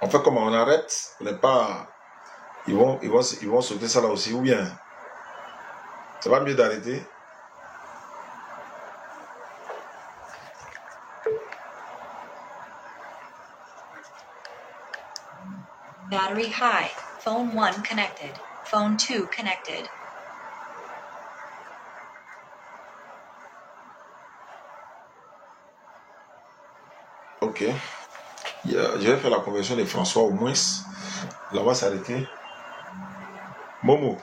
On fait comment? On arrête? On n'est pas... Ils vont sauter ça là aussi, ou bien? Ça va mieux d'arrêter? Battery high. Phone 1 connected. Phone 2 connected. Ok. Je vais faire la conversion de François au moins. Là, on va s'arrêter. Momo.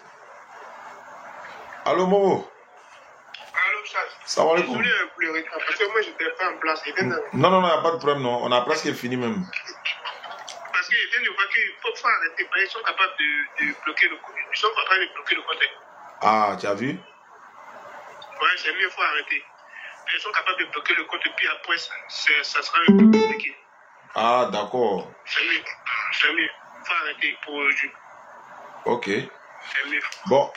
Allô, Momo. Allô, Charles. Salam alaikum. Désolé pour le retard, parce que moi, j'étais pas en place. Non, il n'y a pas de problème, non. On a presque fini même. Parce que je viens de voir qu'il faut arrêter. Ils sont capables de bloquer le côté. Ils sont capables de bloquer le côté. Ah, tu as vu? Ouais, c'est mieux, il faut arrêter. Ils sont capables de bloquer le côté, puis après, ça sera un peu compliqué. Ah, d'accord. C'est mieux. C'est mieux. Il faut arrêter pour aujourd'hui. Ok. C'est mieux. Bon.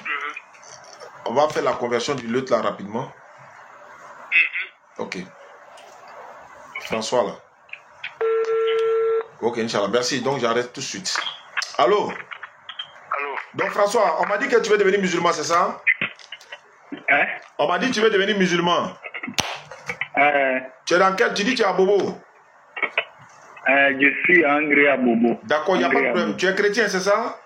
On va faire la conversion du lot là rapidement. Ok. François là. Ok, Inch'Allah. Merci. Donc j'arrête tout de suite. Allô? Allô? Donc François, on m'a dit que tu veux devenir musulman, c'est ça? Hein? On m'a dit que tu veux devenir musulman. Tu es dans quel? Tu dis que tu es à Bobo? Je suis André à Bobo. D'accord, il n'y a pas de problème. Tu es chrétien, c'est ça?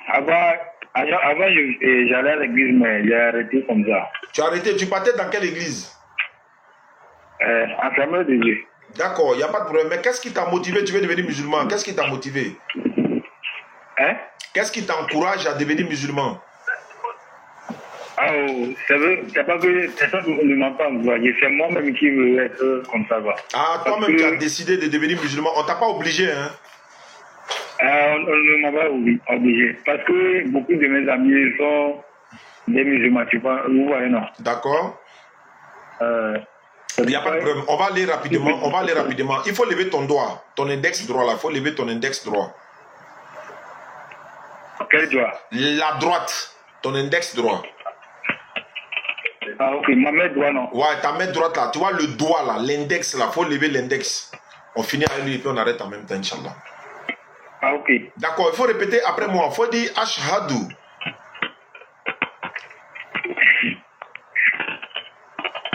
Avant, j'allais à l'église, mais j'ai arrêté comme ça. Tu as arrêté? Tu partais dans quelle église? Enfermé de Dieu. D'accord, il n'y a pas de problème. Mais qu'est-ce qui t'a motivé? Tu veux devenir musulman? Qu'est-ce qui t'a motivé? Hein? Qu'est-ce qui t'encourage à devenir musulman? C'est pas que personne ne m'a pas envoyé. C'est moi-même qui veux être comme ça. Ah, toi-même tu as décidé de devenir musulman. On t'a pas obligé, hein? On ne m'a pas obligé. Parce que beaucoup de mes amis sont des musulmans, tu vois, vous voyez, non? D'accord. Il n'y a pas de problème. On va aller rapidement. Il faut lever ton doigt. Ton index droit, là. Il faut lever ton index droit. Quel doigt? La droite. Ton index droit. Ah, ok. Ma main droite, non? Ouais, ta main droite, là. Tu vois le doigt, là. L'index, là. Il faut lever l'index. On finit avec lui et puis on arrête en même temps, Inch'Allah. Ah, ok. D'accord. Il faut répéter après moi. Il faut dire Ashhadu.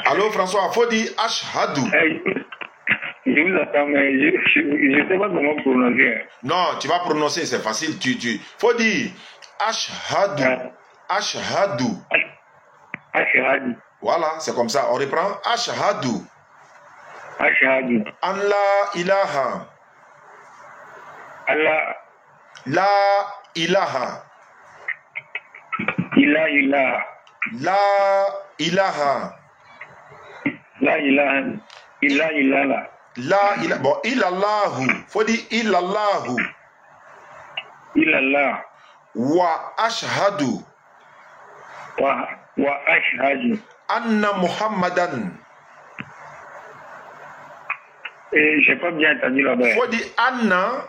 Allô, François, il faut dire Ashhadu. Je vous attends, mais je ne sais pas comment prononcer. Non, tu vas prononcer, c'est facile. Il faut dire Ashhadu. Ashhadu. Ashhadu. Voilà, c'est comme ça. On reprend Ashhadu. Ashhadu. Allah ilaha. Allah. La ilaha. La ilaha. La ilaha. La ilaha. La ilaha. La ilaha. Bon, ilallahu. Faut dire ilallahu. Ilallah. Wa ashhadu. Wa ashhadu. Anna Muhammadan. J'ai pas bien entendu là-bas. Faut dire Anna.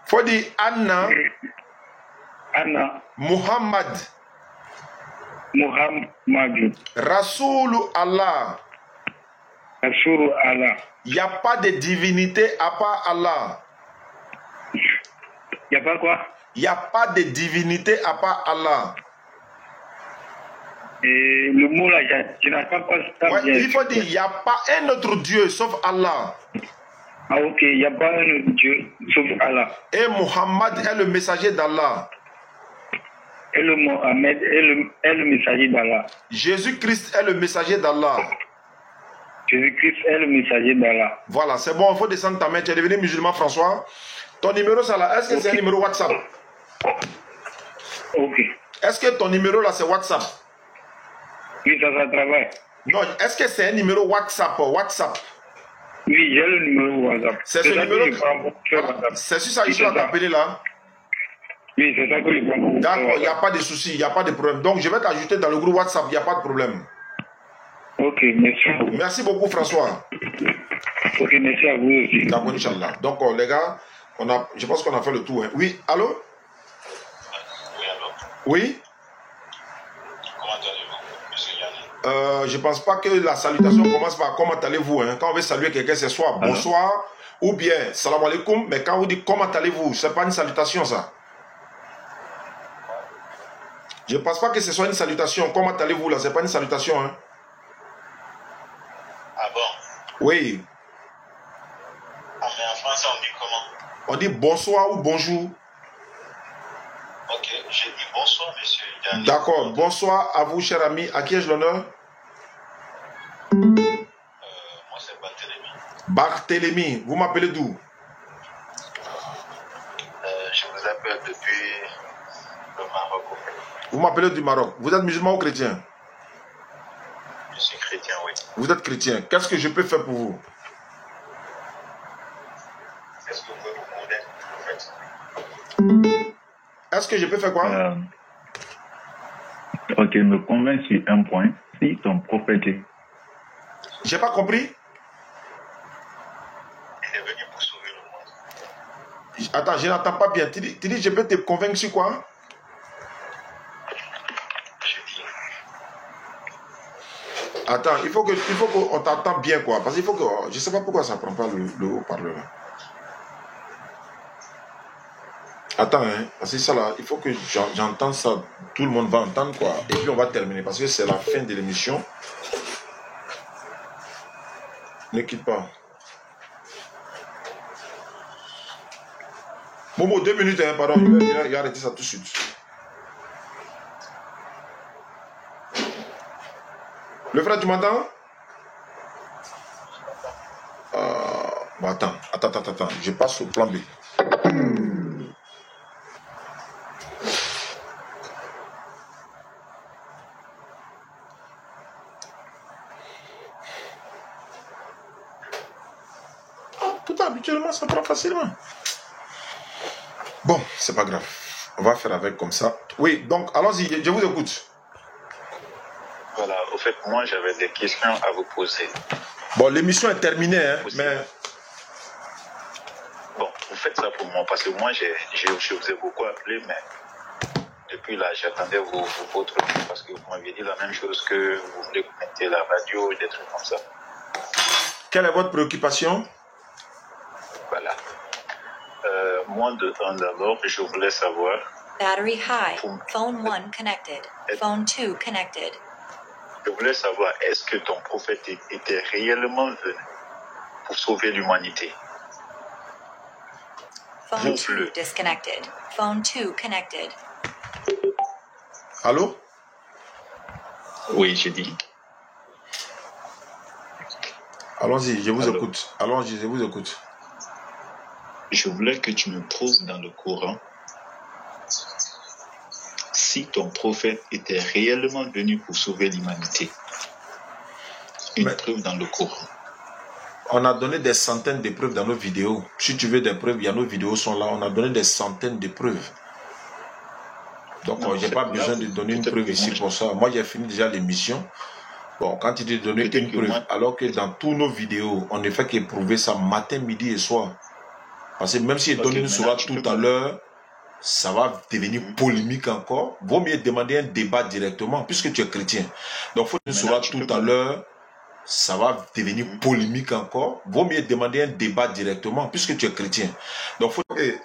Faut dire Anna. Anna. Muhammad. Muhammad. Rasoul Allah. Rasoul Allah. Il n'y a pas de divinité à part Allah. Il n'y a pas quoi? Il n'y a pas de divinité à part Allah. Et le mot là, je n'ai pas ça bien. Il faut dire, il n'y a pas un autre Dieu sauf Allah. Ah ok, il n'y a pas un autre Dieu sauf Allah. Et Muhammad est le messager d'Allah. Et le Mohammed est le messager d'Allah. Jésus-Christ est le messager d'Allah. Jésus-Christ est le messager d'Allah. Voilà, c'est bon, il faut descendre ta main. Tu es devenu musulman, François. Ton numéro, ça là, est-ce que c'est un numéro WhatsApp? Ok. Est-ce que ton numéro là, c'est WhatsApp? Oui, ça travaille. Non, est-ce que c'est un numéro WhatsApp? Oui, j'ai le numéro WhatsApp. C'est ce numéro. C'est sur ça que je vais t'appeler là? Oui, c'est ça que je prends. D'accord, il n'y a pas de souci, il n'y a pas de problème. Donc, je vais t'ajouter dans le groupe WhatsApp, il n'y a pas de problème. Ok, merci beaucoup. Merci beaucoup, François. Ok, merci à vous aussi. D'accord, Inch'Allah. Donc, les gars, je pense qu'on a fait le tour. Hein. Oui, allô? Oui, allô? Oui? Comment allez-vous, monsieur Yannick? Je ne pense pas que la salutation commence par comment allez-vous. Hein. Quand on veut saluer quelqu'un, c'est soit bonsoir ou bien salam alaikum. Mais quand on dit comment allez-vous, ce n'est pas une salutation ça. Je ne pense pas que ce soit une salutation. Comment allez-vous là, ce n'est pas une salutation. Hein. Ah bon? Oui. Ah mais en français on dit comment? On dit bonsoir ou bonjour. Ok, j'ai dit bonsoir monsieur. D'accord, bonsoir à vous cher ami. À qui ai-je l'honneur? Moi c'est Barthélémy. Barthélémy, vous m'appelez d'où? Je vous appelle depuis le Maroc. Vous m'appelez du Maroc. Vous êtes musulman ou chrétien? Je suis chrétien, oui. Vous êtes chrétien. Qu'est-ce que je peux faire pour vous? Qu'est-ce que vous pouvez vous demander en fait? Est-ce que je peux faire quoi? Ok, me convainc sur un point. Si ton prophète est... J'ai pas compris. Il est venu pour sauver le monde. Attends, je n'entends pas bien. Tu dis je peux te convaincre sur quoi? Attends, il faut qu'on t'entende bien quoi. Parce qu'il faut que... Je sais pas pourquoi ça prend pas le haut-parleur. Attends, hein, parce que ça là, il faut que j'entende ça. Tout le monde va entendre quoi. Et puis on va terminer parce que c'est la fin de l'émission. Ne quitte pas. Momo, 2 minutes, hein, pardon. Il va arrêter ça tout de suite. Le frère, tu m'entends? Bon, attends. Je passe au plan B. Putain, habituellement, ça prend facilement. Bon, c'est pas grave. On va faire avec comme ça. Oui, donc, allons-y, je vous écoute. Voilà, au fait, moi, j'avais des questions à vous poser. Bon, l'émission est terminée, hein, mais... Bon, vous faites ça pour moi, parce que moi, je vous ai beaucoup appelé, mais depuis là, j'attendais votre truc, parce que vous m'aviez dit la même chose que vous voulez commenter la radio et des trucs comme ça. Quelle est votre préoccupation? Voilà. Moi, d'abord, je voulais savoir... Battery high. Phone 1 connected. Phone 2 connected. Je voulais savoir, est-ce que ton prophète était réellement venu pour sauver l'humanité? Phone 2 disconnected. Phone 2 connected. Allô? Oui, j'ai dit. Allons-y, je vous écoute. Allons-y, je vous écoute. Je voulais que tu me prouves dans le Coran si ton prophète était réellement venu pour sauver l'humanité. Une preuve dans le Coran. On a donné des centaines de preuves dans nos vidéos. Si tu veux des preuves, il y a nos vidéos sont là. On a donné des centaines de preuves. Donc, je n'ai pas besoin de donner une preuve ici pour ça. Moi, j'ai fini déjà l'émission. Bon, quand il dit donner une preuve, alors que dans tous nos vidéos, on ne fait qu'éprouver ça matin, midi et soir. Parce que même si il donne une sourate tout à l'heure, ça va devenir polémique encore. Vaut mieux demander un débat directement, puisque tu es chrétien. Donc, il faut une sourate tout à l'heure, ça va devenir polémique encore. Vaut mieux demander un débat directement, puisque tu es chrétien. Donc, faut... Ouais.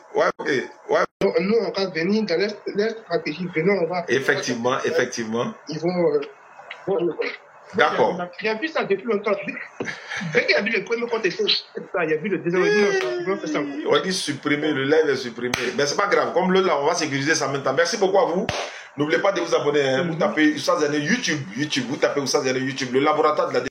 Nous, on va venir dans leur stratégie. Venons, on va... Effectivement. Ils vont... D'accord. Il a vu ça depuis longtemps. Dès qu'il a vu le premier compte, il a vu le deuxième. Il va faire ça. On dit supprimer, le live est supprimé. Mais c'est pas grave, comme là, on va sécuriser ça maintenant. Merci beaucoup à vous. N'oubliez pas de vous abonner. Vous tapez Oustaz Zané YouTube. Vous tapez Oustaz Zané YouTube, le laboratoire de la